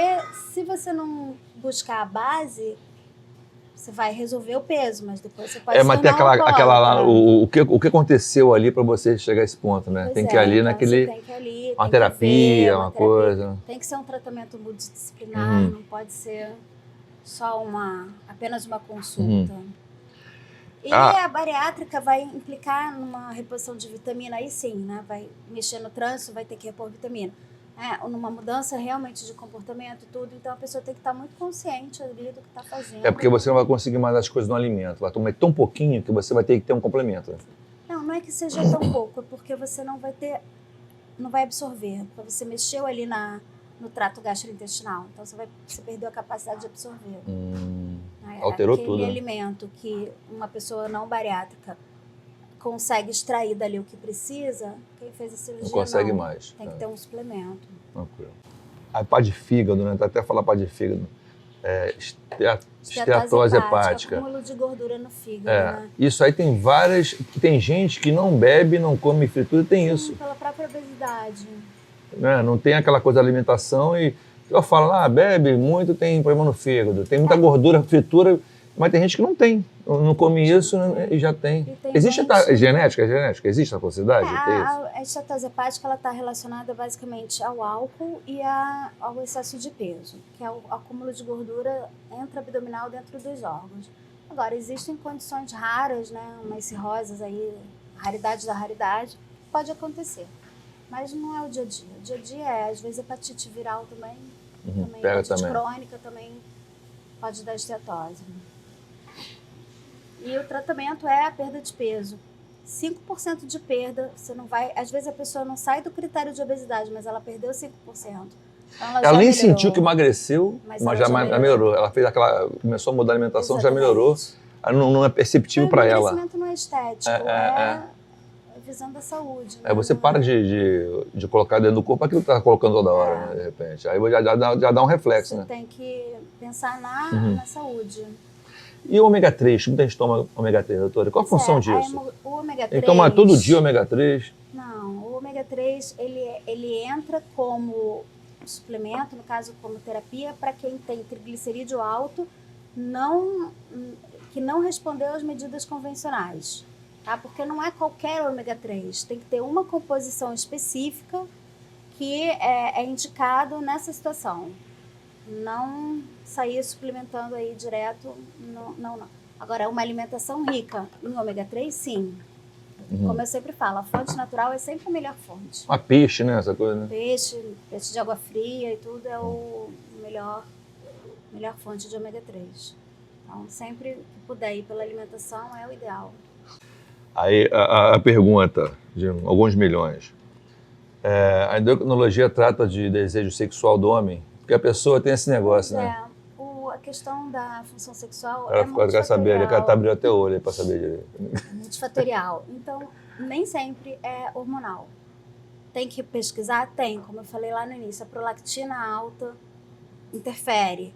se você não buscar a base, você vai resolver o peso, mas depois você pode mas tem aquela lá, o que aconteceu ali para você chegar a esse ponto, né? Pois tem que ir ali então naquele... Tem que ir ali, uma terapia, uma coisa. Tem que ser um tratamento multidisciplinar, não pode ser só apenas uma consulta. E a bariátrica vai implicar numa reposição de vitamina, aí sim, né? Vai mexer no trânsito, vai ter que repor vitamina. Numa mudança realmente de comportamento e tudo, então a pessoa tem que estar muito consciente ali do que está fazendo. Porque você não vai conseguir mais as coisas no alimento, vai tomar tão pouquinho que você vai ter que ter um complemento. Não é que seja tão pouco, é porque você não vai absorver, porque você mexeu ali no trato gastrointestinal, então você perdeu a capacidade de absorver. Alterou tudo. Aquele alimento que uma pessoa não bariátrica consegue extrair dali o que precisa, quem fez a cirurgia não consegue mais. Tem que ter um suplemento. Tranquilo. A pá de fígado, né? Até falar pá de fígado. esteatose hepática. Acúmulo de gordura no fígado, né? Isso aí tem várias... Tem gente que não bebe, não come fritura, tem isso. Pela própria obesidade. Né? Não tem aquela coisa da alimentação e eu falo, bebe muito, tem problema no fígado, tem muita gordura, fritura, mas tem gente que não come isso e já tem. Existe genética? Existe a possibilidade? A esteatose hepática está relacionada basicamente ao álcool e ao excesso de peso, que é o acúmulo de gordura intra-abdominal dentro dos órgãos. Agora, existem condições raras, né, umas cirroses aí, raridade da raridade, pode acontecer. Mas não é o dia a dia. O dia a dia às vezes, hepatite viral também, hepatite crônica também pode dar esteatose. E o tratamento é a perda de peso. 5% de perda, você não vai... Às vezes a pessoa não sai do critério de obesidade, mas ela perdeu 5%. Então ela nem sentiu que emagreceu, mas já melhorou. Ela começou a mudar a alimentação, já melhorou. Não é perceptível para ela. O emagrecimento não é estético, é visando a saúde. Né? Você para de colocar dentro do corpo aquilo que está colocando toda hora, né, de repente. Aí já dá um reflexo, né? Você tem que pensar na saúde. E o ômega 3? Muita gente toma ômega 3, doutora. Qual a função disso? O ômega 3... Ele toma todo dia ômega 3? Não, o ômega 3 ele entra como suplemento, no caso como terapia, para quem tem triglicerídeo alto, que não respondeu às medidas convencionais. Tá? Porque não é qualquer ômega 3, tem que ter uma composição específica que é indicado nessa situação. Não sair suplementando aí direto, não. Agora, uma alimentação rica em ômega 3, sim. Como eu sempre falo, a fonte natural é sempre a melhor fonte. Peixe, né? Essa coisa, né? Peixe de água fria e tudo é o melhor fonte de ômega 3. Então, sempre que puder ir pela alimentação é o ideal. Aí a pergunta de alguns milhões. A endocrinologia trata de desejo sexual do homem? Porque a pessoa tem esse negócio, né? A questão da função sexual quer saber, ele quer abrir até o olho para saber direito. Multifatorial. Então, nem sempre é hormonal. Tem que pesquisar? Tem. Como eu falei lá no início, a prolactina alta interfere.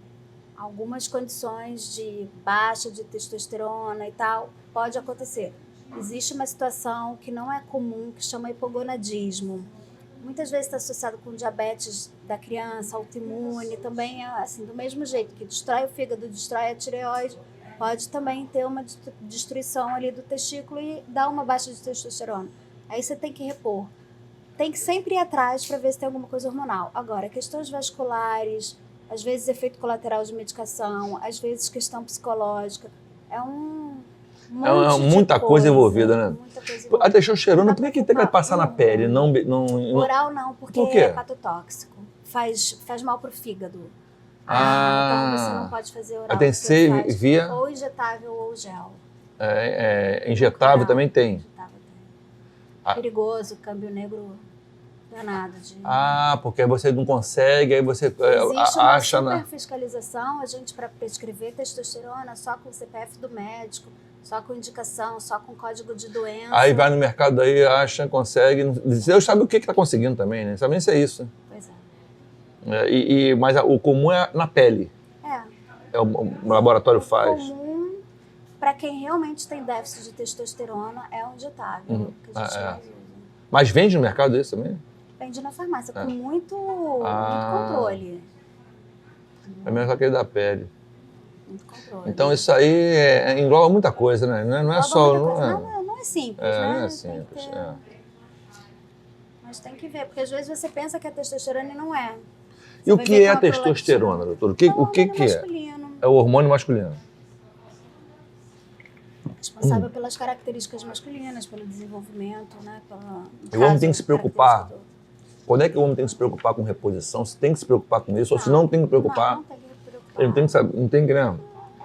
Algumas condições de baixa de testosterona e tal, pode acontecer. Existe uma situação que não é comum, que chama hipogonadismo. Muitas vezes está associado com diabetes da criança, autoimune, também assim, do mesmo jeito que destrói o fígado, destrói a tireoide, pode também ter uma destruição ali do testículo e dar uma baixa de testosterona. Aí você tem que repor. Tem que sempre ir atrás para ver se tem alguma coisa hormonal. Agora, questões vasculares, às vezes efeito colateral de medicação, às vezes questão psicológica, muita coisa envolvida, né? Muita coisa envolvida. A testosterona, por que tem que passar na pele? Oral não, porque é hepatotóxico. Faz mal pro fígado. Então você não pode fazer oral. Tem que ser via... Ou injetável ou gel. Injetável também tem? Injetável tem. Perigoso, câmbio negro danado. Porque você não consegue, aí você Existe acha... uma super fiscalização, a gente para prescrever testosterona só com o CPF do médico, só com indicação, só com código de doença. Aí vai no mercado aí, acha, consegue. Deus sabe o que está conseguindo também, né? Não sabe nem se é isso. Pois é. Mas o comum é na pele. O laboratório faz. O comum, para quem realmente tem déficit de testosterona, é um injetável, que a gente mais usa. Mas vende no mercado isso também? Vende na farmácia, com muito controle. É mesmo aquele da pele. Muito controle. Então isso aí engloba muita coisa, né? Não é só... Não é simples, né? Não é simples, Mas tem que ver, porque às vezes você pensa que é testosterona e não é. E o que é a testosterona, doutor? O que é? É o hormônio masculino. Responsável pelas características masculinas, pelo desenvolvimento, né? E o homem tem que se preocupar. Quando é que o homem tem que se preocupar com reposição? Se tem que se preocupar com isso, ou se não tem que preocupar? Não tem que preocupar. Ele não tem que, né?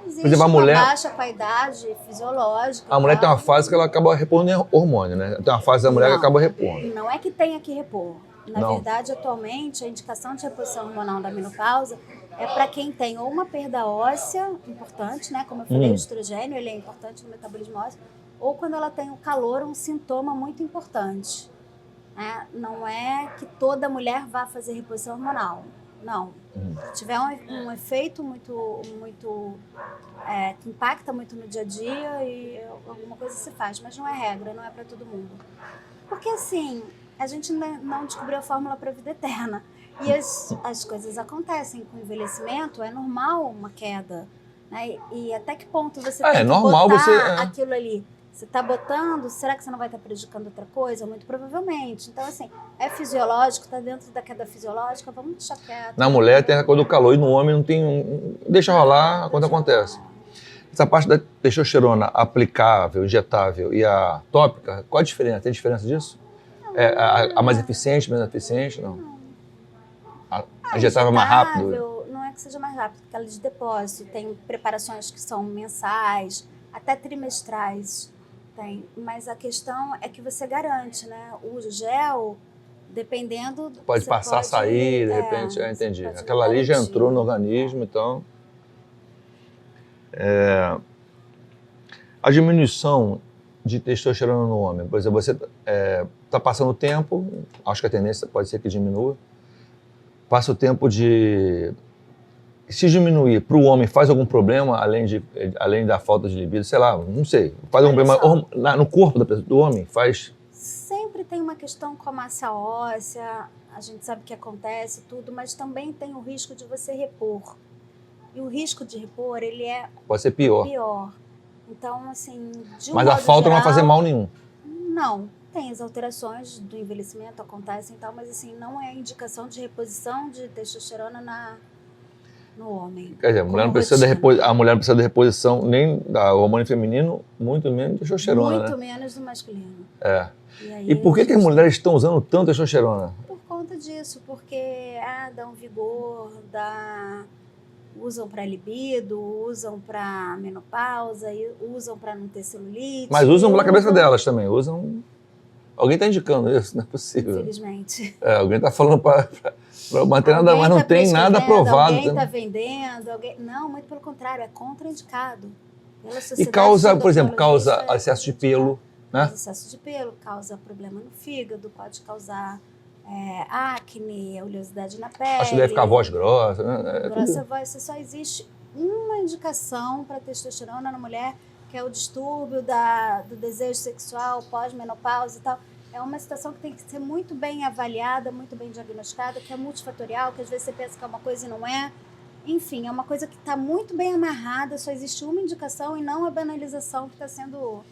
Existe Por exemplo, a mulher... uma baixa com a idade fisiológica. A mulher tem uma fase que ela acaba repondo hormônio, né? Tem uma fase da mulher que acaba repondo. Não é que tenha que repor. Na verdade, atualmente, a indicação de reposição hormonal da menopausa é para quem tem ou uma perda óssea importante, né? Como eu falei, o estrogênio, ele é importante no metabolismo ósseo, ou quando ela tem o calor, um sintoma muito importante. Não é que toda mulher vá fazer reposição hormonal. Não. Se tiver um efeito que impacta muito no dia a dia e alguma coisa se faz, mas não é regra, não é para todo mundo. Porque assim, a gente não descobriu a fórmula para a vida eterna. E as coisas acontecem com o envelhecimento, é normal uma queda. Né? E até que ponto você tem que normal botar aquilo ali? Você está botando, será que você não vai estar prejudicando outra coisa? Muito provavelmente. Então, assim, é fisiológico, está dentro da queda fisiológica, vamos deixar quieto. Na mulher tem a coisa do calor e no homem não tem... Deixa rolar quando acontece. Essa parte da testosterona aplicável, injetável e a tópica, qual a diferença? Tem diferença disso? A mais eficiente, menos eficiente? Não. A injetável é mais rápido? Não é que seja mais rápido, porque ela é de depósito. Tem preparações que são mensais, até trimestrais. Tem. Mas a questão é que você garante, né? O gel, dependendo... Pode passar, sair, de repente, entendi. Aquela ali já entrou no organismo, então... A diminuição de testosterona no homem, por exemplo, você está passando o tempo, acho que a tendência pode ser que diminua, passa o tempo de... Se diminuir para o homem faz algum problema, além da falta de libido, sei lá, não sei, faz algum problema no corpo do homem? Faz... Sempre tem uma questão com a massa óssea, a gente sabe que acontece tudo, mas também tem o risco de você repor. E o risco de repor, ele pode ser pior. Então, assim, mas a falta não vai fazer mal nenhum? Não. Tem as alterações do envelhecimento, acontecem e tal, mas assim, não é indicação de reposição de testosterona no homem. Quer dizer, a mulher não precisa de reposição nem do hormônio feminino, muito menos de testosterona, muito menos do masculino. E por que as mulheres estão usando tanto testosterona? Por conta disso, porque dá um vigor, usam para libido, usam para menopausa, usam para não ter celulite. Mas usam pela cabeça delas também, usam... Alguém está indicando isso, não é possível. Infelizmente. Alguém está falando para manter nada, mas não tem nada aprovado. Alguém está vendendo, Não, muito pelo contrário, é contraindicado. E causa, por exemplo, excesso de pelo, né? Causa excesso de pelo, causa problema no fígado, pode causar acne, oleosidade na pele. Acho que deve ficar a voz grossa, né? Grossa voz, só existe uma indicação para testosterona na mulher, que é o distúrbio do desejo sexual pós-menopausa e tal. É uma situação que tem que ser muito bem avaliada, muito bem diagnosticada, que é multifatorial, que às vezes você pensa que é uma coisa e não é. Enfim, é uma coisa que está muito bem amarrada, só existe uma indicação e não a banalização que está sendo...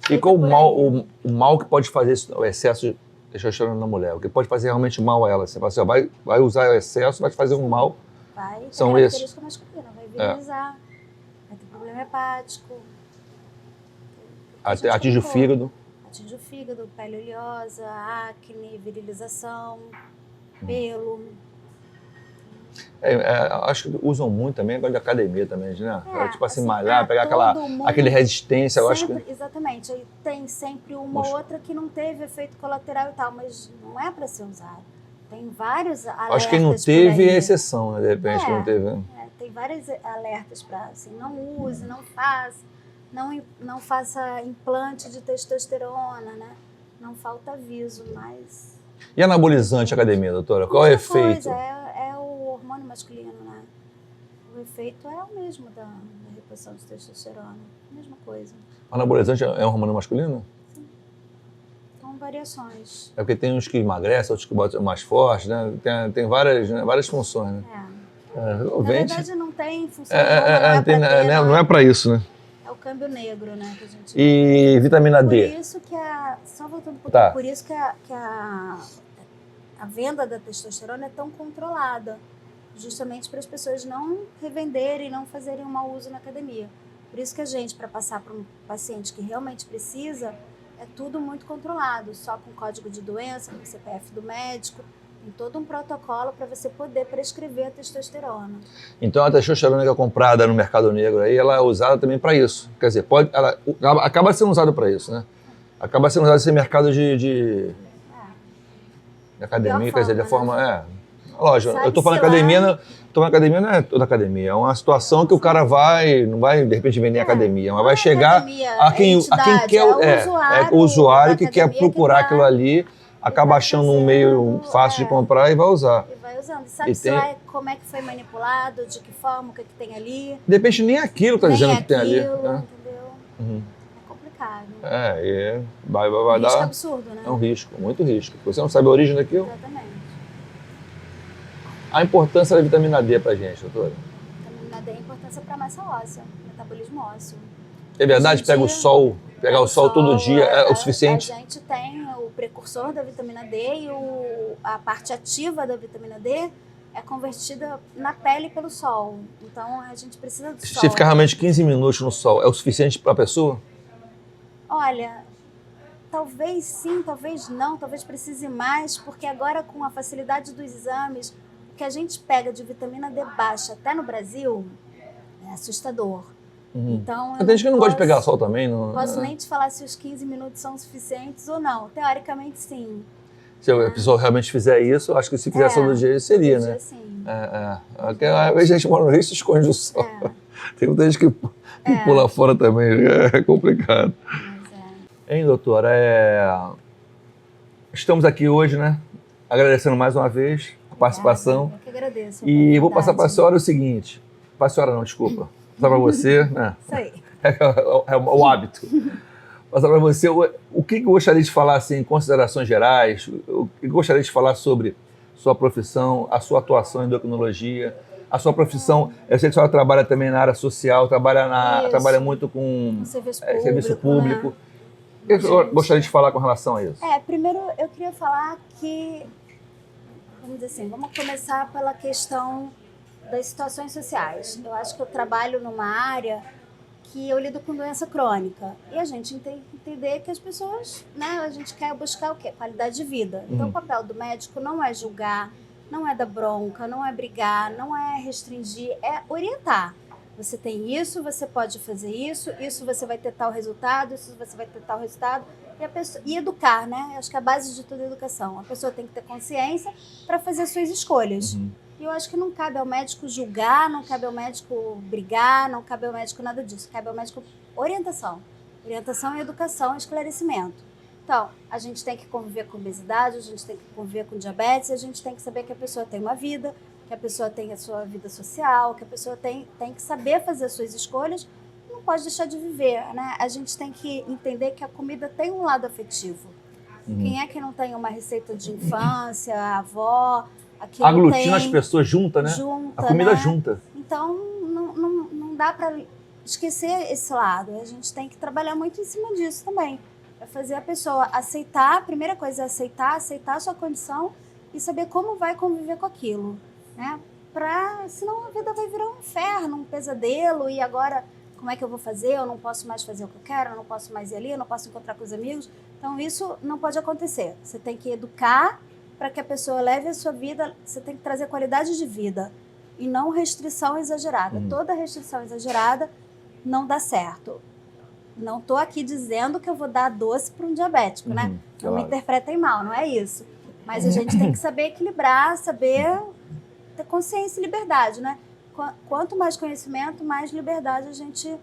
E qual o mal que pode fazer o excesso de testosterona na mulher? O que pode fazer realmente mal a ela? Você fala assim, vai usar o excesso, vai fazer um mal. Vai ter São característica masculina, vai virilizar, vai ter problema hepático. Atinge o fígado. Atinge o fígado, pele oleosa, acne, virilização, pelo. Acho que usam muito também, agora de academia também, né? Tipo assim, malhar, pegar aquele resistência, eu acho que... Exatamente, aí tem sempre uma ou outra que não teve efeito colateral e tal, mas não é para ser usado. Tem vários alertas. Acho que quem não teve é exceção, né? De repente, que não teve. Tem vários alertas para, assim, não use, não faça. Não faça implante de testosterona, né? Não falta aviso, mas... E anabolizante academia, doutora? Qual é o efeito? É o hormônio masculino, né? O efeito é o mesmo da reposição de testosterona. Mesma coisa. O anabolizante é um hormônio masculino? Sim. São variações. É porque tem uns que emagrecem, outros que botam mais forte, né? Tem várias funções, né? Na verdade, não tem função. Não é para isso, né? O câmbio negro, né? Que a gente... E vitamina D? Por isso que só voltando um pouquinho, por isso que a venda da testosterona é tão controlada, justamente para as pessoas não revenderem, não fazerem um mau uso na academia. Por isso que a gente, para passar para um paciente que realmente precisa, é tudo muito controlado, só com código de doença, com o CPF do médico, tem todo um protocolo para você poder prescrever a testosterona. Então a testosterona que é comprada no mercado negro aí, ela é usada também para isso. Quer dizer, ela acaba sendo usada para isso, né? Acaba sendo usada esse mercado de academia, quer dizer, de forma... Lógico, eu estou falando academia, não é toda academia, é uma situação que o cara não vai de repente vender academia, mas vai chegar a quem quer, o usuário que quer procurar aquilo ali acaba achando um meio fácil de comprar e vai usar. E vai usando. Sabe como é que foi manipulado, de que forma, o que tem ali. De repente nem aquilo tá dizendo que tem ali. Entendeu? Uhum. É complicado. Vai Um dar... risco absurdo, né? É um risco, muito risco. Você não sabe a origem daquilo. Exatamente. A importância da vitamina D pra gente, doutora? A vitamina D é importância para massa óssea, metabolismo ósseo. É verdade? Pegar o sol todo dia é o suficiente? A gente tem o precursor da vitamina D e a parte ativa da vitamina D é convertida na pele pelo sol. Então a gente precisa do sol. Se ficar realmente 15 minutos no sol, é o suficiente para a pessoa? Olha, talvez sim, talvez não, talvez precise mais, porque agora com a facilidade dos exames, o que a gente pega de vitamina D baixa até no Brasil é assustador. Então, tem gente que não gosta de pegar sol também. Não posso nem te falar se os 15 minutos são suficientes ou não. Teoricamente, sim. Se a pessoa realmente fizer isso, acho que se fizesse todo dia, seria, né? Sim. Às vezes a gente mora no Rio e se esconde do sol. Tem muita gente que pula fora também. É complicado. Hein, doutora? Estamos aqui hoje, né? Agradecendo mais uma vez a participação. Eu que agradeço. E vou passar para a senhora o seguinte. Para a senhora não, desculpa. Passar para você, né? Isso aí. É o hábito. Passar para você, o que gostaria de falar, assim, em considerações gerais, o que gostaria de falar sobre sua profissão, a sua atuação em endocrinologia, a sua profissão, eu sei que a senhora trabalha também na área social, trabalha muito com serviço público. Né? O que eu gostaria de falar com relação a isso? Primeiro eu queria falar que, vamos dizer assim, vamos começar pela questão das situações sociais. Eu acho que eu trabalho numa área que eu lido com doença crônica. E a gente tem que entender que as pessoas, né, a gente quer buscar o quê? Qualidade de vida. Então o papel do médico não é julgar, não é dar bronca, não é brigar, não é restringir, é orientar. Você tem isso, você pode fazer isso você vai ter tal resultado, isso você vai ter tal resultado. E educar, né? Acho que a base de tudo é a educação. A pessoa tem que ter consciência para fazer suas escolhas. E eu acho que não cabe ao médico julgar, não cabe ao médico brigar, não cabe ao médico nada disso. Cabe ao médico orientação. Orientação e educação e esclarecimento. Então, a gente tem que conviver com obesidade, a gente tem que conviver com diabetes, a gente tem que saber que a pessoa tem uma vida, que a pessoa tem a sua vida social, que a pessoa tem que saber fazer as suas escolhas, não pode deixar de viver, né? A gente tem que entender que a comida tem um lado afetivo. Quem é que não tem uma receita de infância, a avó... Aglutina as pessoas juntas, né? A comida né? junta. Então, não dá para esquecer esse lado. A gente tem que trabalhar muito em cima disso também. É fazer a pessoa aceitar, a primeira coisa é aceitar a sua condição e saber como vai conviver com aquilo, né? Senão a vida vai virar um inferno, um pesadelo, e agora como é que eu vou fazer? Eu não posso mais fazer o que eu quero, eu não posso mais ir ali, eu não posso encontrar com os amigos. Então isso não pode acontecer. Você tem que educar para que a pessoa leve a sua vida, você tem que trazer qualidade de vida e não restrição exagerada. Toda restrição exagerada não dá certo. Não estou aqui dizendo que eu vou dar doce para um diabético, né? Não me interpretem mal, não é isso. Mas a gente tem que saber equilibrar, saber ter consciência e liberdade, né? Quanto mais conhecimento, mais liberdade a gente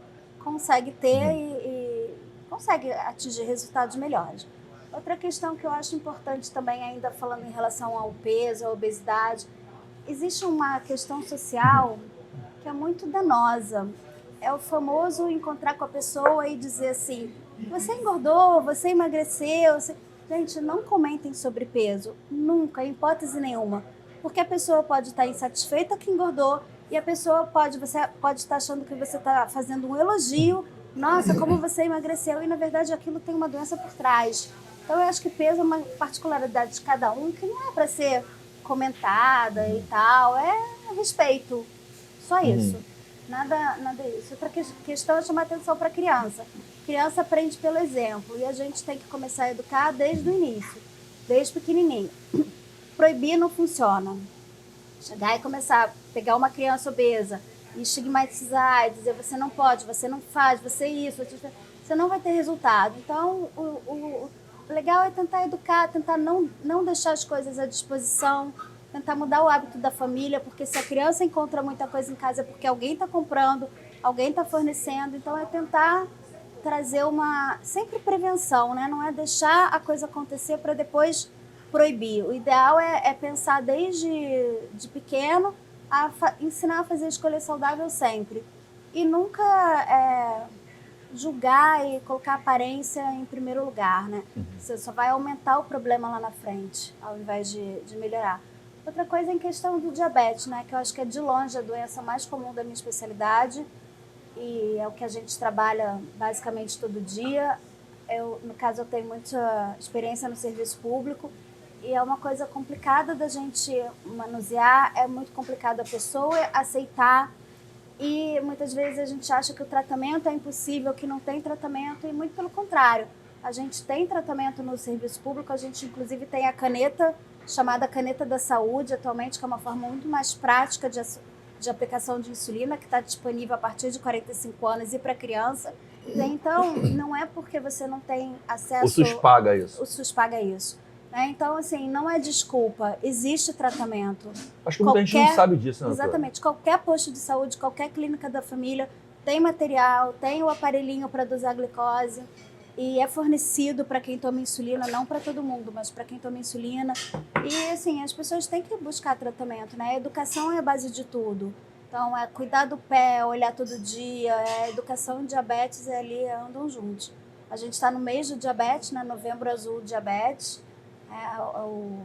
consegue ter e consegue atingir resultados melhores. Outra questão que eu acho importante também, ainda falando em relação ao peso, à obesidade, existe uma questão social que é muito danosa. É o famoso encontrar com a pessoa e dizer assim, você engordou, você emagreceu. Gente, não comentem sobre peso, nunca, em hipótese nenhuma. Porque a pessoa pode estar insatisfeita que engordou e a pessoa você pode estar achando que você está fazendo um elogio. Nossa, como você emagreceu. E, na verdade, aquilo tem uma doença por trás. Então, eu acho que peso é uma particularidade de cada um que não é para ser comentada e tal. É respeito. Só isso. Nada isso. Outra questão é chamar atenção para a criança. A criança aprende pelo exemplo. E a gente tem que começar a educar desde o início. Desde pequenininho. Proibir não funciona. Chegar e começar a pegar uma criança obesa e estigmatizar e dizer você não pode, você não faz, você isso, você não vai ter resultado. Então, o legal é tentar educar, tentar não deixar as coisas à disposição, tentar mudar o hábito da família, porque se a criança encontra muita coisa em casa é porque alguém está comprando, alguém está fornecendo. Então, é tentar trazer sempre prevenção, né? Não é deixar a coisa acontecer para depois proibir. O ideal é pensar desde de pequeno ensinar a fazer escolha saudável sempre. E nunca julgar e colocar a aparência em primeiro lugar, né? Você só vai aumentar o problema lá na frente, ao invés de melhorar. Outra coisa é em questão do diabetes, né? Que eu acho que é de longe a doença mais comum da minha especialidade e é o que a gente trabalha basicamente todo dia. No caso, eu tenho muita experiência no serviço público e é uma coisa complicada da gente manusear, é muito complicado a pessoa aceitar. E muitas vezes a gente acha que o tratamento é impossível, que não tem tratamento, e muito pelo contrário. A gente tem tratamento no serviço público, a gente inclusive tem a caneta, chamada caneta da saúde atualmente, que é uma forma muito mais prática de aplicação de insulina, que está disponível a partir de 45 anos e para criança. Então, não é porque você não tem acesso... O SUS paga isso. O SUS paga isso. Então, assim, não é desculpa, existe tratamento. Acho que muita gente não sabe disso, né? Exatamente. Qualquer posto de saúde, qualquer clínica da família tem material, tem o aparelhinho para dosar glicose e é fornecido para quem toma insulina, não para todo mundo, mas para quem toma insulina. E, assim, as pessoas têm que buscar tratamento, né? A educação é a base de tudo. Então, é cuidar do pé, olhar todo dia, educação e diabetes ali andam juntos. A gente está no mês do diabetes, né? Novembro Azul Diabetes. O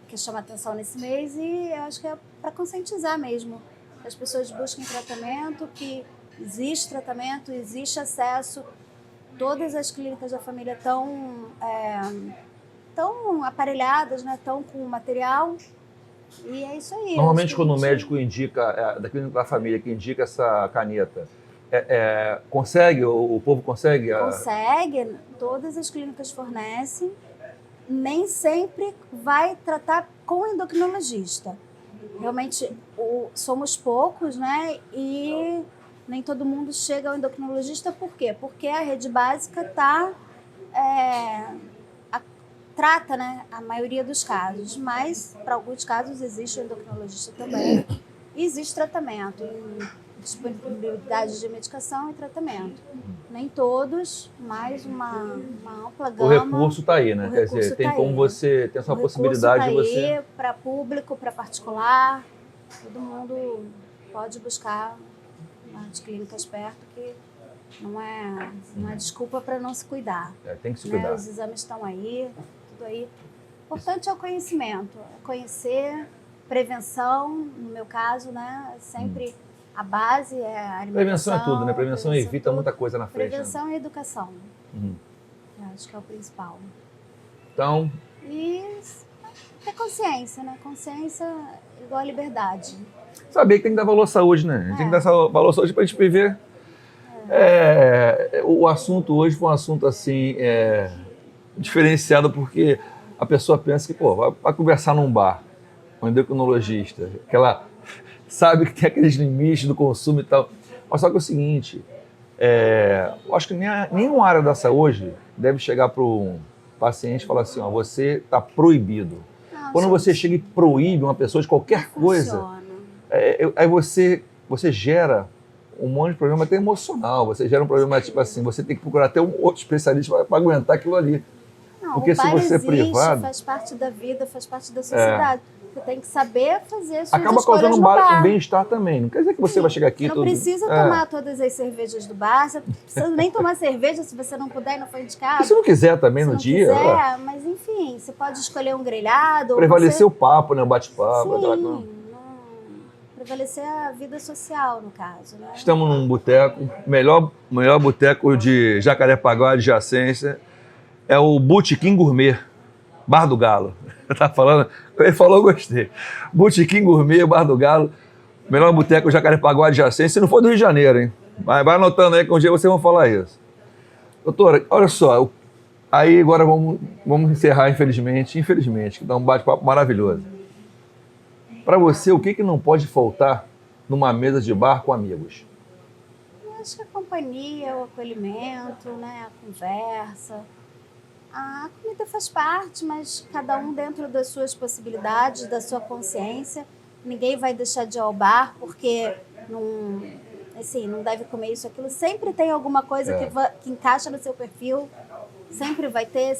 que chama atenção nesse mês e eu acho que é para conscientizar mesmo. Que as pessoas busquem tratamento, que existe tratamento, existe acesso. Todas as clínicas da família estão aparelhadas, né? Estão com material e é isso aí. Normalmente quando o médico indica, da clínica da família, que indica essa caneta, consegue, o povo consegue? Consegue, todas as clínicas fornecem. Nem sempre vai tratar com o endocrinologista. Realmente, somos poucos, né? E nem todo mundo chega ao endocrinologista. Por quê? Porque a rede básica trata, né, a maioria dos casos. Mas, para alguns casos, existe o endocrinologista também. E existe tratamento, disponibilidade de medicação e tratamento. Nem todos, mas uma ampla gama. O recurso está aí, né? Quer dizer, tem como você ter essa possibilidade de você... aí para público, para particular, todo mundo pode buscar nas clínicas perto, que não é desculpa para não se cuidar. Tem que se cuidar. Os exames estão aí, tudo aí. O importante é o conhecimento, conhecer, prevenção, no meu caso, né? Sempre... A base é a alimentação. Prevenção é tudo, né? Prevenção evita muita coisa na frente. Prevenção e educação. Acho que é o principal. Então... E ter consciência, né? Consciência igual a liberdade. Saber que tem que dar valor à saúde, né? Tem que dar valor à saúde para a gente viver. O assunto hoje foi um assunto assim, diferenciado, porque a pessoa pensa que, vai conversar num bar, com um endocrinologista, sabe que tem aqueles limites do consumo e tal. Mas só que é o seguinte, eu acho que nenhuma área da saúde deve chegar para um paciente e falar assim, você está proibido. Não, quando você chega e proíbe uma pessoa de qualquer coisa, aí você gera um monte de problema até emocional, você gera um problema tipo assim, você tem que procurar até um outro especialista para aguentar aquilo ali. Não, porque se você é privado... faz parte da vida, faz parte da sociedade. Você tem que saber fazer suas acaba escolhas causando no bar. um bem-estar também. Não quer dizer que você vai chegar aqui... Não precisa tomar todas as cervejas do bar. Você não precisa nem tomar cerveja se você não puder ir na frente de casa. E se não quiser também no dia... Se não quiser, mas enfim, você pode escolher um grelhado. Prevalecer o papo, né? O bate-papo. Sim, prevalecer a vida social, no caso. Né? Estamos num boteco, melhor boteco de Jacarepaguá, adjacência, é o Botequim Gourmet, Bar do Galo. Tá falando? Ele falou, eu gostei. Botequim Gourmet, Bar do Galo, melhor boteco Jacarepaguá, adjacência, se não for do Rio de Janeiro, hein? Vai anotando aí que um dia vocês vão falar isso. Doutora, olha só, aí agora vamos encerrar, infelizmente, que dá um bate-papo maravilhoso. Para você, o que não pode faltar numa mesa de bar com amigos? Eu acho que a companhia, o acolhimento, né, a conversa. A comida faz parte, mas cada um dentro das suas possibilidades, da sua consciência. Ninguém vai deixar de ir ao bar porque não deve comer isso, aquilo. Sempre tem alguma coisa que encaixa no seu perfil. sempre vai ter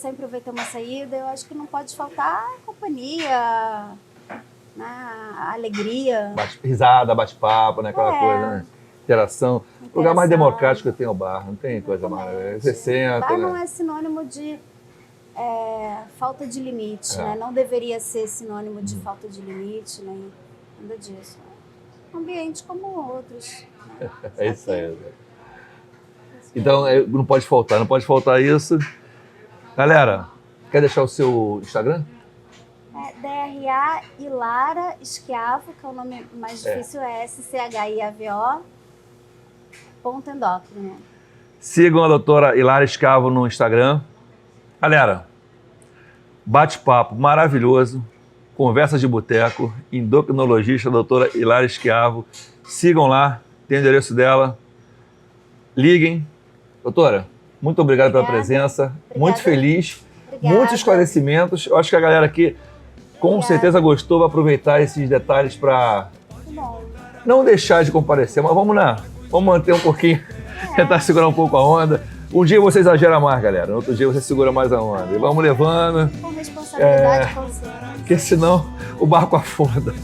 uma saída. Eu acho que não pode faltar a companhia, né, a alegria. Risada, bate-papo, né? Aquela coisa, né? Interação. O lugar mais democrático que tem o bar, não tem coisa mais. Você senta. Bar não é sinônimo de falta de limite, né? Não deveria ser sinônimo de falta de limite, nem nada disso. Um ambiente como outros. Né? É isso aí. Então, não pode faltar isso. Galera, quer deixar o seu Instagram? DRA Ilara Schiavo, que é o nome mais difícil, é SCHIAVO. Endócrino. Sigam a doutora Ilara Schiavo no Instagram. Galera, bate-papo maravilhoso, conversa de boteco, endocrinologista, doutora Ilara Schiavo. Sigam lá, tem o endereço dela. Liguem. Doutora, muito obrigado pela presença. Muito feliz. Muitos esclarecimentos. Eu acho que a galera aqui com certeza gostou. Vai aproveitar esses detalhes para não deixar de comparecer. Mas vamos manter um pouquinho, tentar segurar um pouco a onda. Um dia você exagera mais, galera. No outro dia você segura mais a onda. E vamos levando. Com responsabilidade, porque senão o barco afunda.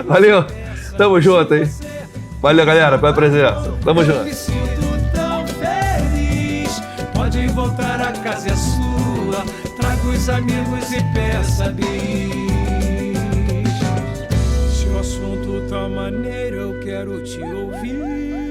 Valeu. Tamo junto, hein? Valeu, galera, pela presença. Tamo junto. Me sinto tão feliz. Pode voltar, a casa é sua. Traga os amigos e peça bis. Se o assunto tá maneiro, eu quero te ouvir.